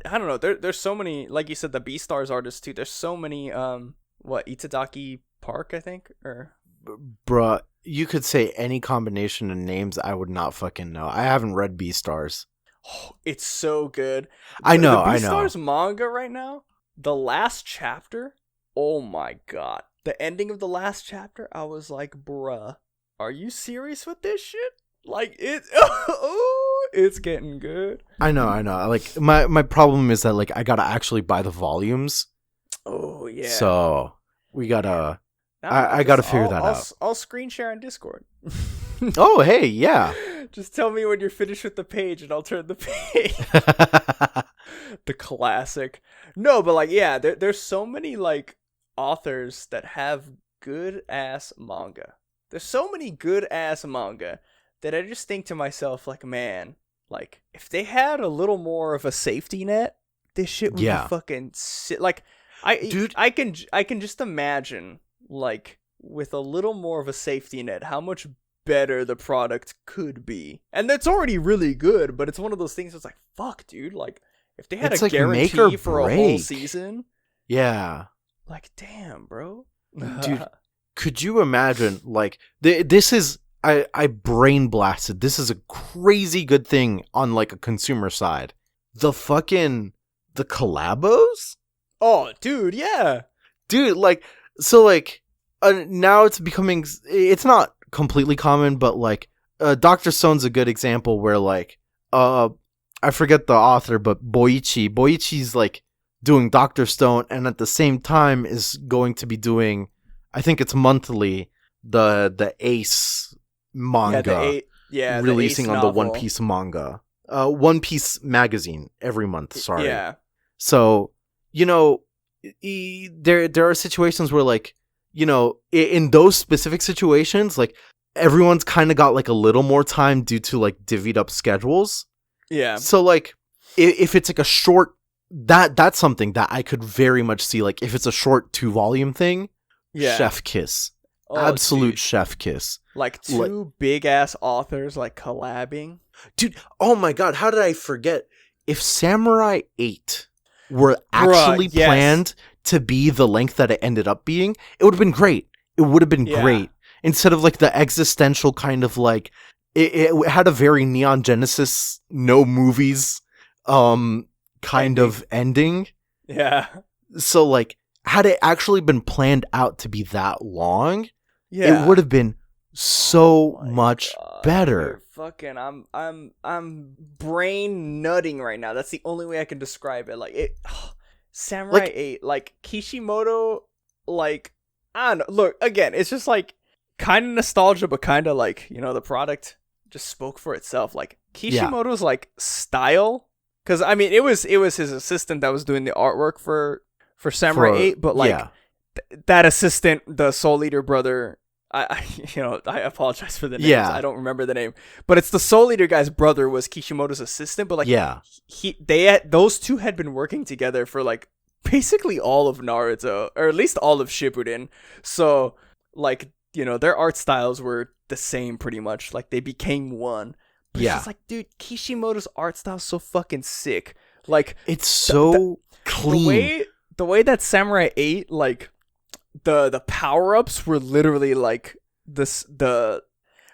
don't know. There's so many, like you said, the Beastars artists too. There's so many Itadaki Park, I think, or bruh, you could say any combination of names. I would not fucking know. I haven't read Beastars. Oh, it's so good. I know. The Beastars manga right now. The last chapter. Oh my god. The ending of the last chapter. I was like, bruh. are you serious with this shit? Like it, oh, it's getting good. I know. Like my problem is that like I gotta actually buy the volumes. Oh yeah. So we gotta. No, I gotta figure that out. I'll screen share on Discord. Oh hey, yeah. Just tell me when you're finished with the page, and I'll turn the page. The classic. No, but like yeah, there's so many like authors that have good ass manga. There's so many good ass manga that I just think to myself like, man, like if they had a little more of a safety net, this shit would be fucking like I can just imagine like with a little more of a safety net how much better the product could be. And that's already really good, but it's one of those things that's like, fuck, dude, like if they had it's a like guarantee for a whole season. Yeah. Like, damn, bro. Dude, could you imagine, like, this is, I brain blasted. This is a crazy good thing on, like, a consumer side. The collabos? Oh, dude, yeah. Dude, like, so, like, now it's becoming, it's not completely common, but, like, Dr. Stone's a good example where, like, I forget the author, but Boichi's, like, doing Dr. Stone, and at the same time is going to be doing, I think it's monthly, the Ace manga, releasing on the One Piece manga, One Piece magazine every month. Sorry, yeah. So you know, there are situations where like in those specific situations, like everyone's kind of got like a little more time due to like divvied up schedules. Yeah. So like if it's like a short. That's something that I could very much see. Like, if it's a short 2-volume thing, chef kiss. Absolute dude. Chef kiss. Like, two big-ass authors, like, collabing. Dude, oh my god, how did I forget? If Samurai 8 were actually planned to be the length that it ended up being, it would have been great. It would have been great. Instead of, like, the existential kind of, like... It had a very Neon Genesis, no movies, kind of ending. Yeah. So like had it actually been planned out to be that long, it would have been so much better. Fucking I'm brain nutting right now. That's the only way I can describe it. Like Samurai 8, like Kishimoto, like I don't know. Look, again, it's just like kind of nostalgia, but kind of like, the product just spoke for itself. Like Kishimoto's like style. Because, I mean, it was his assistant that was doing the artwork for Samurai 8, but, like, that assistant, the Soul Eater brother, I apologize for the names. Yeah. I don't remember the name. But it's the Soul Eater guy's brother was Kishimoto's assistant, but, like, those two had been working together for, like, basically all of Naruto, or at least all of Shippuden. So, like, their art styles were the same pretty much. Like, they became one. But it's just like, dude, Kishimoto's art style's so fucking sick. Like, it's so clean. The way that Samurai 8, like, the power-ups were literally like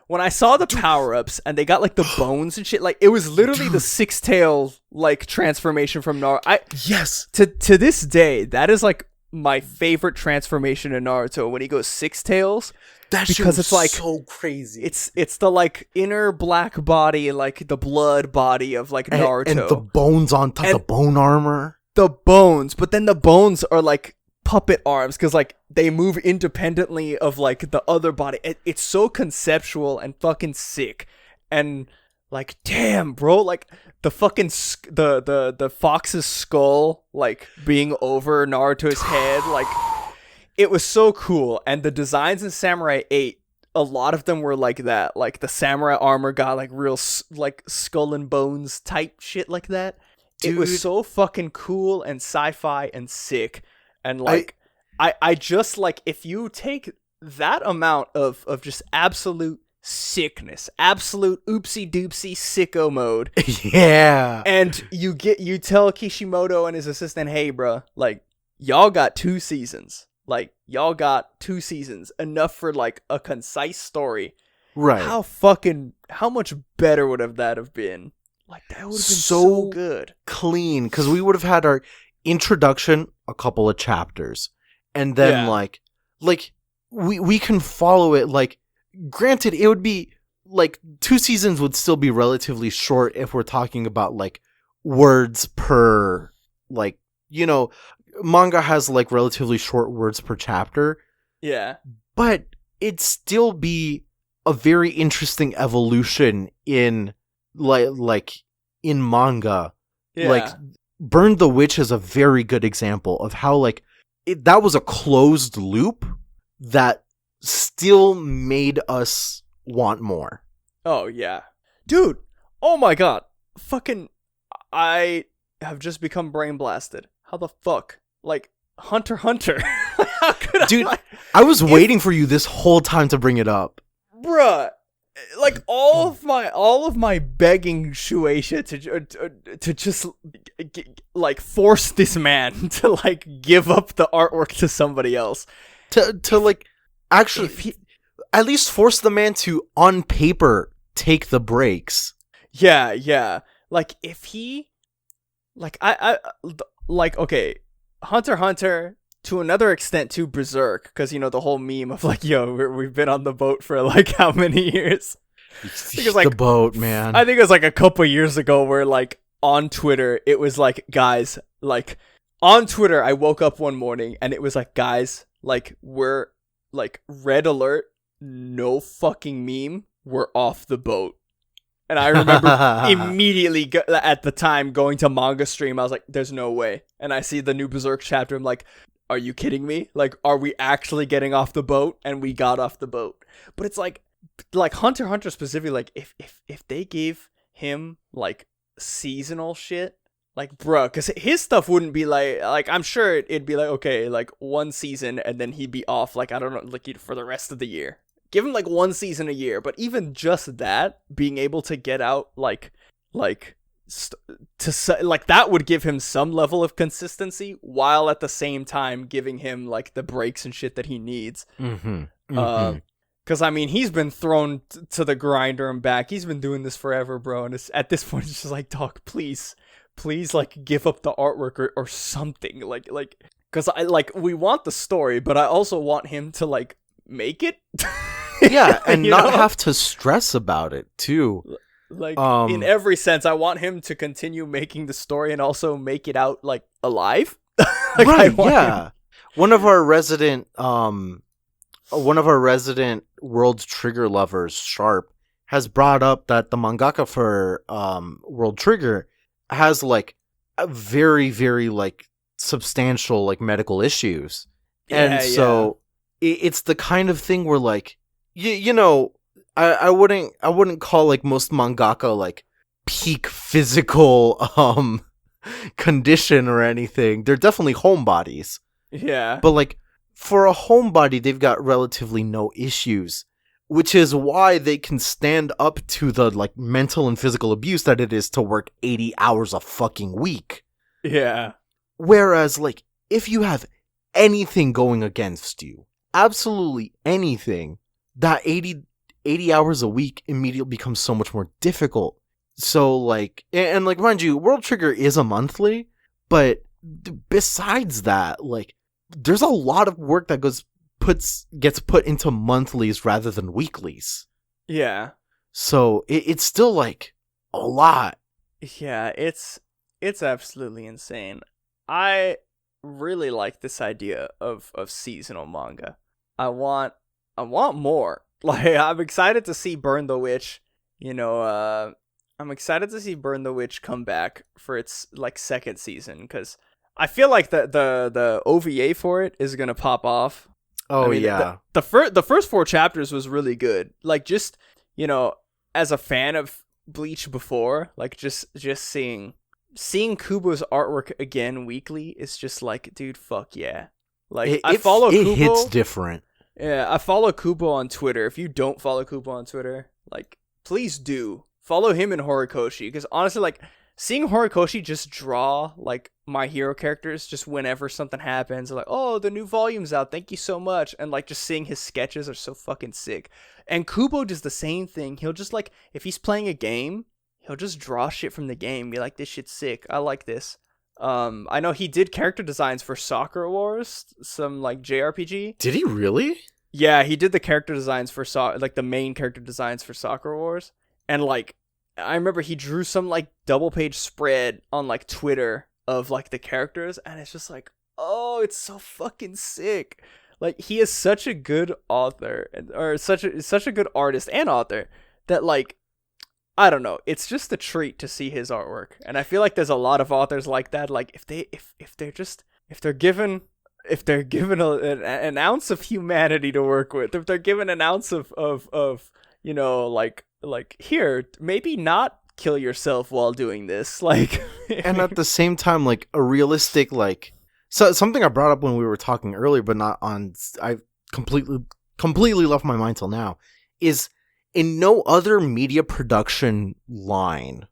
when I saw the power-ups and they got like the bones and shit, like it was literally the six-tail like transformation from Naruto. Yes. To this day, that is like my favorite transformation in Naruto when he goes six tails. That shit was, it's like so crazy. It's the like inner black body, like the blood body of like Naruto, and the bones on top, the bone armor, the bones. But then the bones are like puppet arms because like they move independently of like the other body. It's so conceptual and fucking sick. And like, damn, bro, like the fucking the fox's skull like being over Naruto's head, like. It was so cool, and the designs in Samurai 8, a lot of them were like that. Like, the samurai armor got, like, real, like, skull and bones type shit like that. Dude. It was so fucking cool and sci-fi and sick. And, like, I just, like, if you take that amount of just absolute sickness, absolute oopsie-doopsie sicko mode. Yeah. And you tell Kishimoto and his assistant, hey, bruh, like, y'all got 2 seasons. Like, y'all got 2 seasons, enough for, like, a concise story. Right. How much better would that have been? Like, that would have been so good. Clean, because we would have had our introduction, a couple of chapters, and then, like, we can follow it, like, granted, it would be like 2 seasons would still be relatively short if we're talking about like words per, like, you know, manga has like relatively short words per chapter. Yeah. But it'd still be a very interesting evolution in like in manga. Yeah. Like Burn the Witch is a very good example of how like that was a closed loop that still made us want more. Oh, yeah. Dude, oh my god. Fucking, I have just become brain blasted. How the fuck? Like, Hunter x Hunter. How could Dude, I? I was waiting for you this whole time to bring it up. Bruh. Like, all of my begging Shueisha to just, like, force this man to, like, give up the artwork to somebody else. To like, actually, at least force the man to, on paper, take the breaks. Yeah. Like, if he, like, like, okay, Hunter x Hunter, to another extent, to Berserk, because, you know, the whole meme of, like, yo, we've been on the boat for, like, how many years? It's like, the boat, man. I think it was, like, a couple years ago where, like, on Twitter, it was, like, guys, like, on Twitter, I woke up one morning, and it was, like, guys, like, we're, like, red alert, no fucking meme, we're off the boat. And I remember immediately at the time going to manga stream, I was like, there's no way. And I see the new Berserk chapter, I'm like, are you kidding me? Like, are we actually getting off the boat? And we got off the boat. But it's like Hunter x Hunter specifically, like, if they gave him, like, seasonal shit, like, bruh, because his stuff wouldn't be like I'm sure it'd be like, okay, like, 1 season, and then he'd be off, like, I don't know, like, for the rest of the year. Give him, like, 1 season a year, but even just that, being able to get out, like, that would give him some level of consistency, while at the same time giving him, like, the breaks and shit that he needs. Because, I mean, he's been thrown to the grinder and back. He's been doing this forever, bro, and at this point, it's just like, dog, please, like, give up the artwork or something, like, because we want the story, but I also want him to, like, make it. Yeah, and not have to stress about it too. Like, in every sense, I want him to continue making the story and also make it out, like, alive. Like, right? Yeah. One of our resident World Trigger lovers, Sharp, has brought up that the mangaka for World Trigger has, like, a very, very, like, substantial, like, medical issues, and so it's the kind of thing where, like, you know, I wouldn't call, like, most mangaka, like, peak physical condition or anything. They're definitely homebodies. Yeah. But, like, for a homebody, they've got relatively no issues, which is why they can stand up to the, like, mental and physical abuse that it is to work 80 hours a fucking week. Yeah. Whereas, like, if you have anything going against you, absolutely anything, that 80 hours a week immediately becomes so much more difficult. So, like, and like, mind you, World Trigger is a monthly, but besides that, like, there's a lot of work that gets put into monthlies rather than weeklies. Yeah. So it's still, like, a lot. Yeah, it's absolutely insane. I really like this idea of seasonal manga. I want more. Like, I'm excited to see Burn the Witch. You know, I'm excited to see Burn the Witch come back for its, like, 2nd season, because I feel like the OVA for it is gonna pop off. Oh, I mean, yeah. The first 4 chapters was really good. Like, just, you know, as a fan of Bleach before, like, just seeing Kubo's artwork again weekly is just like, dude, fuck yeah. Like, I follow Kubo. It hits different. Yeah, I follow Kubo on Twitter. If you don't follow Kubo on Twitter, like, please do. Follow him and Horikoshi, because honestly, like, seeing Horikoshi just draw, like, My Hero characters just whenever something happens, like, oh, the new volume's out, thank you so much, and, like, just seeing his sketches are so fucking sick. And Kubo does the same thing. He'll just, like, if he's playing a game, he'll just draw shit from the game, be like, this shit's sick, I like this. I know he did character designs for Soccer Wars, some, like, JRPG. Did he really? Yeah, he did the character designs for like the main character designs for Soccer Wars, and like I remember he drew some like double page spread on like Twitter of like the characters, and it's just like, oh, it's so fucking sick. Like he is such a good author, or such a good artist and author that like I don't know, it's just a treat to see his artwork, and I feel like there's a lot of authors like that. Like if they're given an ounce of humanity to work with, if they're given an ounce of like here, maybe not kill yourself while doing this, like. And at the same time, like a realistic, like, so something I brought up when we were talking earlier, but not on, I completely left my mind till now, is in no other media production line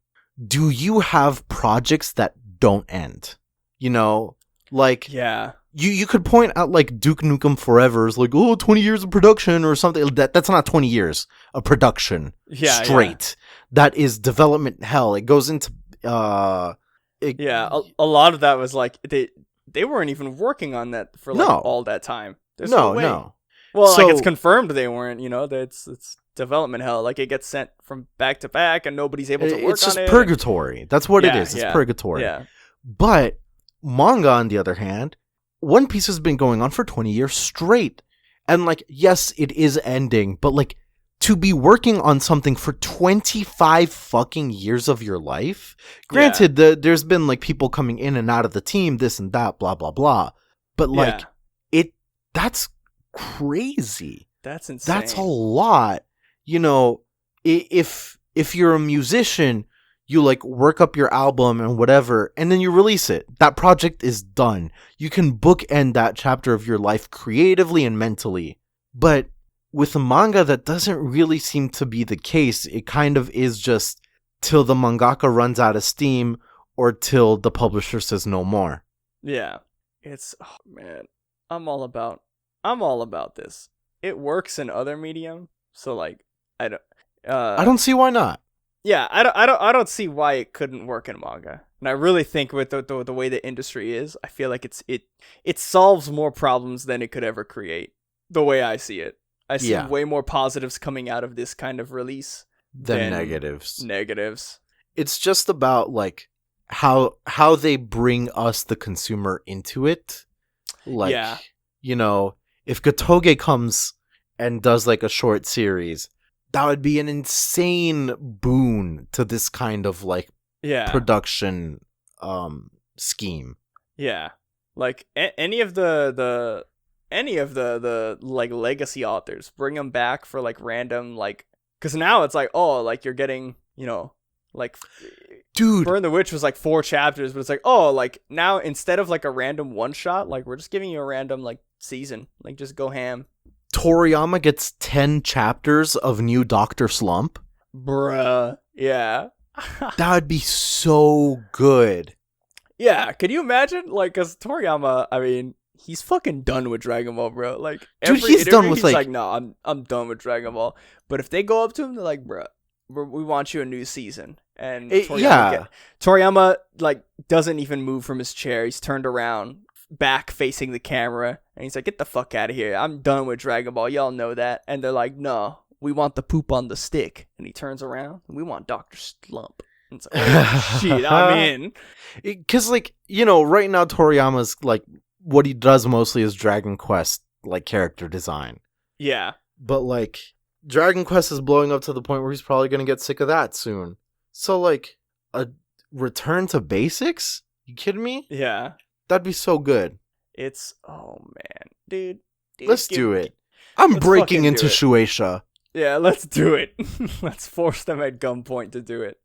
do you have projects that don't end. You know, like, Yeah. You could point out like Duke Nukem Forever is like, oh, 20 years of production or something. That's not 20 years of production straight. Yeah. That is development hell. It goes into a lot of that was like they weren't even working on that for like all that time. There's no way. Well, so, like it's confirmed they weren't, you know, it's development hell. Like it gets sent from back to back and nobody's able to work on it. It's just purgatory. That's what it is. It's purgatory. Yeah. But manga, on the other hand, One Piece has been going on for 20 years straight. And, like, yes, it is ending, but, like, to be working on something for 25 fucking years of your life? Granted, there's been, like, people coming in and out of the team, this and that, blah, blah, blah. But, like, that's crazy. That's insane. That's a lot. You know, if you're a musician, you like work up your album and whatever, and then you release it. That project is done. You can bookend that chapter of your life creatively and mentally. But with a manga, that doesn't really seem to be the case. It kind of is just till the mangaka runs out of steam or till the publisher says no more. Yeah. It's, oh man, I'm all about this. It works in other medium, so like I don't see why not. Yeah, I don't see why it couldn't work in manga. And I really think with the way the industry is, I feel like it solves more problems than it could ever create. The way I see it, I see way more positives coming out of this kind of release than negatives. Negatives. It's just about like how they bring us the consumer into it. Like, you know, if Gotoge comes and does like a short series, that would be an insane boon to this kind of like production scheme. Yeah, like any of the like legacy authors, bring them back for like random, like, because now it's like, oh, like you're getting, you know, like, dude, Burn the Witch was like 4 chapters, but it's like, oh, like now instead of like a random one shot, like we're just giving you a random like season, like just go ham. Toriyama gets 10 chapters of new Dr. Slump. Bruh. Yeah. That would be so good. Yeah. Could you imagine? Like, because Toriyama, I mean, he's fucking done with Dragon Ball, bro. Like, dude, he's done with he's like, no, I'm done with Dragon Ball. But if they go up to him, they're like, bruh, we want you a new season. And Toriyama like doesn't even move from his chair. He's turned around, back facing the camera, and he's like, get the fuck out of here, I'm done with Dragon Ball, y'all know that. And they're like, no, we want the poop on the stick. And he turns around, and we want Dr. Slump. And it's like, oh, shit, I'm in. Because like, you know, right now Toriyama's like, what he does mostly is Dragon Quest like character design. Yeah, but like Dragon Quest is blowing up to the point where he's probably gonna get sick of that soon. So like a return to basics? You kidding me? Yeah. That'd be so good. It's, oh man, dude let's do it. I'm breaking into Shueisha. Yeah, let's do it. Let's force them at gunpoint to do it.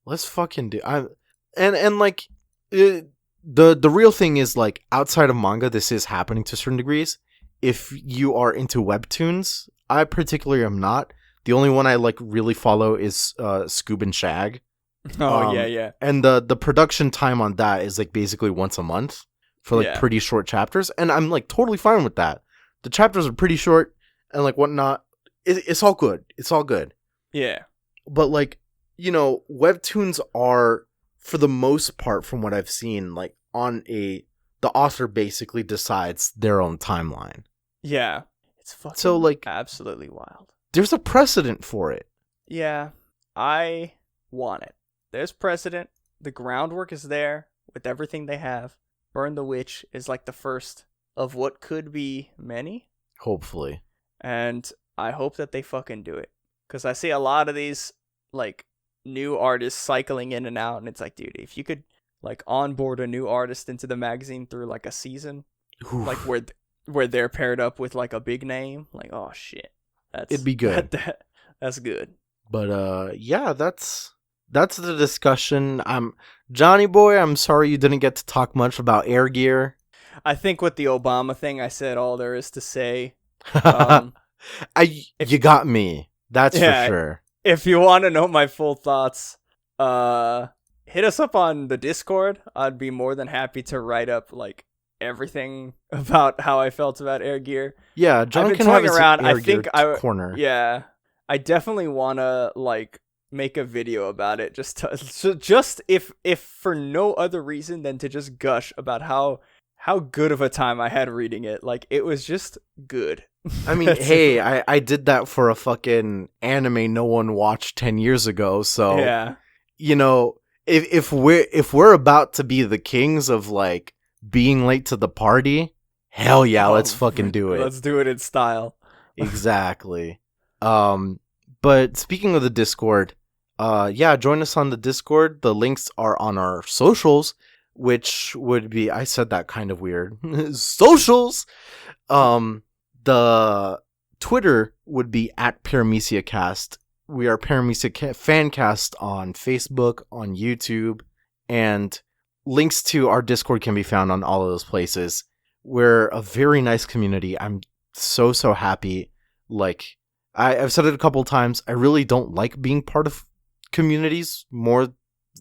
Let's fucking do. And like the real thing is like outside of manga, this is happening to certain degrees. If you are into webtoons, I particularly am not. The only one I like really follow is Scoob and Shag. Oh yeah. And the production time on that is like basically once a month for like pretty short chapters, and I'm like totally fine with that. The chapters are pretty short and like whatnot. It's all good. It's all good. Yeah. But like, you know, webtoons are for the most part, from what I've seen, like the author basically decides their own timeline. Yeah. It's fucking So, like, absolutely wild. there's a precedent for it. Yeah, I want it. There's precedent. The groundwork is there with everything they have. Burn the Witch is like the first of what could be many. Hopefully. And I hope that they fucking do it. Because I see a lot of these, like, new artists cycling in and out. And it's like, dude, if you could, like, onboard a new artist into the magazine through, like, a season, Oof. like, where they're paired up with, like, a big name, like, oh, shit. It'd be good. That's good. But, yeah, that's the discussion. Johnny boy, I'm sorry you didn't get to talk much about Air Gear. I think with the Obama thing, I said all there is to say. You got me. That's for sure. If you want to know my full thoughts, hit us up on the Discord. I'd be more than happy to write up like everything about how I felt about Air Gear. Yeah, John can have his Air Gear corner. Yeah, I definitely want to like make a video about it. Just if for no other reason than to just gush about how good of a time I had reading it. Like, it was just good. I mean, hey, I did that for a fucking anime no one watched 10 years ago, so, yeah. You know, if we're about to be the kings of, like, being late to the party, hell yeah, let's fucking do it. Let's do it in style. Exactly. But speaking of the Discord, yeah, join us on the Discord. The links are on our socials, which would be, I said that kind of weird. Socials! The Twitter would be at Paramecia Cast. We are Paramecia Fancast on Facebook, on YouTube, and links to our Discord can be found on all of those places. We're a very nice community. I'm so happy. Like, I've said it a couple times, I really don't like being part of communities more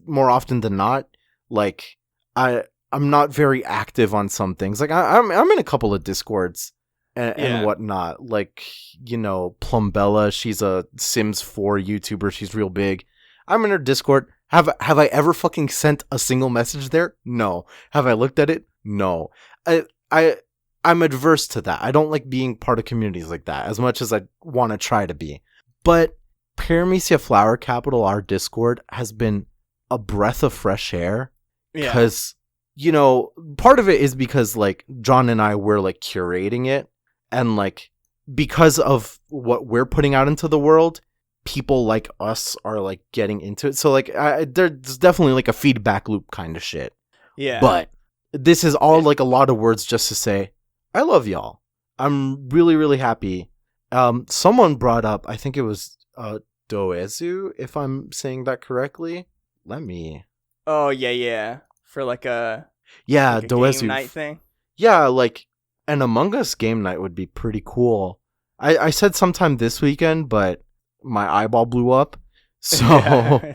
often than not. Like, I'm not very active on some things. Like, I'm in a couple of Discords and whatnot. Like, you know, Plumbella, she's a Sims 4 YouTuber. She's real big. I'm in her Discord. Have I ever fucking sent a single message there? No. Have I looked at it? No. I'm adverse to that. I don't like being part of communities like that as much as I want to try to be. But Paramecia Flower Capital, our Discord, has been a breath of fresh air. Because, you know, part of it is because, like, John and I were, like, curating it. And, like, because of what we're putting out into the world, people like us are, like, getting into it. So, like, there's definitely, like, a feedback loop kind of shit. Yeah. But this is all, like, a lot of words just to say, I love y'all. I'm really, really happy. Someone brought up, I think it was Doezu, if I'm saying that correctly. Let me... Oh, yeah. For like a Doezu game night thing. Yeah, like an Among Us game night would be pretty cool. I said sometime this weekend, but my eyeball blew up. So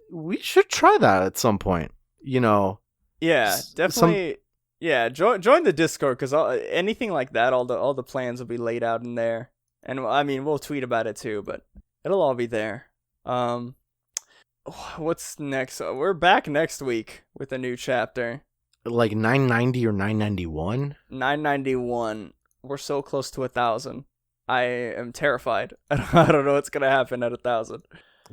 we should try that at some point. You know. Yeah, definitely. Yeah, join the Discord because anything like that, all the plans will be laid out in there, and I mean we'll tweet about it too, but it'll all be there. What's next? We're back next week with a new chapter. Like 990 or 991? 991. We're so close to 1,000. I am terrified. I don't know what's going to happen at 1,000.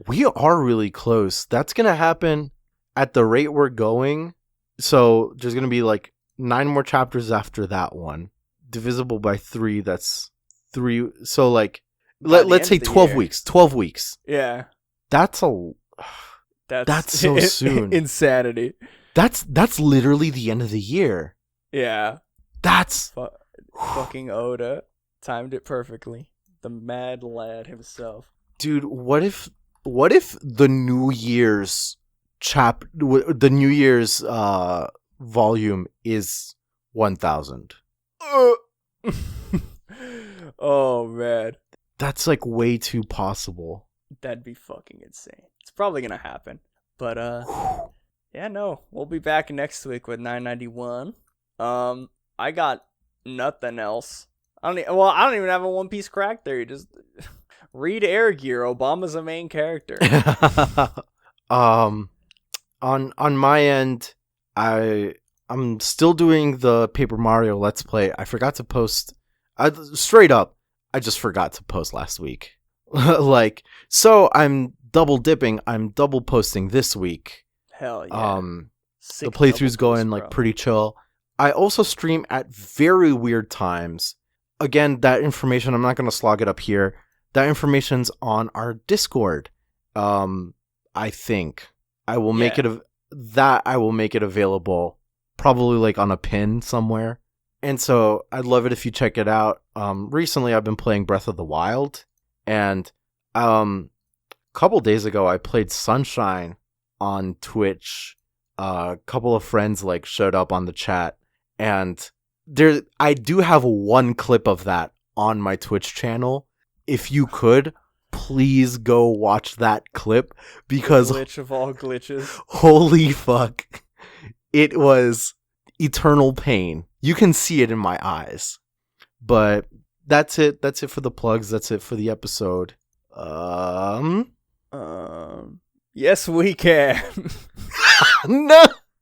We are really close. That's going to happen at the rate we're going. So there's going to be like 9 more chapters after that one. Divisible by 3, that's 3. So like, let's say 12 weeks. 12 weeks. Yeah. That's so soon. Insanity. That's literally the end of the year. Yeah. That's fucking Oda timed it perfectly. The mad lad himself. Dude, what if the New Year's volume is 1,000? Oh man. That's like way too possible. That'd be fucking insane. It's probably gonna happen. But yeah, no. We'll be back next week with 991. I got nothing else. I don't even have a One Piece crack theory. Just read Air Gear. Obama's a main character. On my end, I'm still doing the Paper Mario Let's Play. I forgot to post Straight up, I just forgot to post last week. Like, so I'm double dipping. I'm double posting this week. Hell yeah. The playthrough's going like pretty chill. I also stream at very weird times. Again, that information, I'm not going to slog it up here. That information's on our Discord. I think I will make it available probably like on a pin somewhere. And so I'd love it if you check it out. Recently I've been playing Breath of the Wild, and a couple days ago I played Sunshine on Twitch. A couple of friends like showed up on the chat, and I do have one clip of that on my Twitch channel. If you could, please go watch that clip, because glitch of all glitches. Holy fuck. It was eternal pain. You can see it in my eyes. But that's it. That's it for the plugs. That's it for the episode. Yes, we can. No.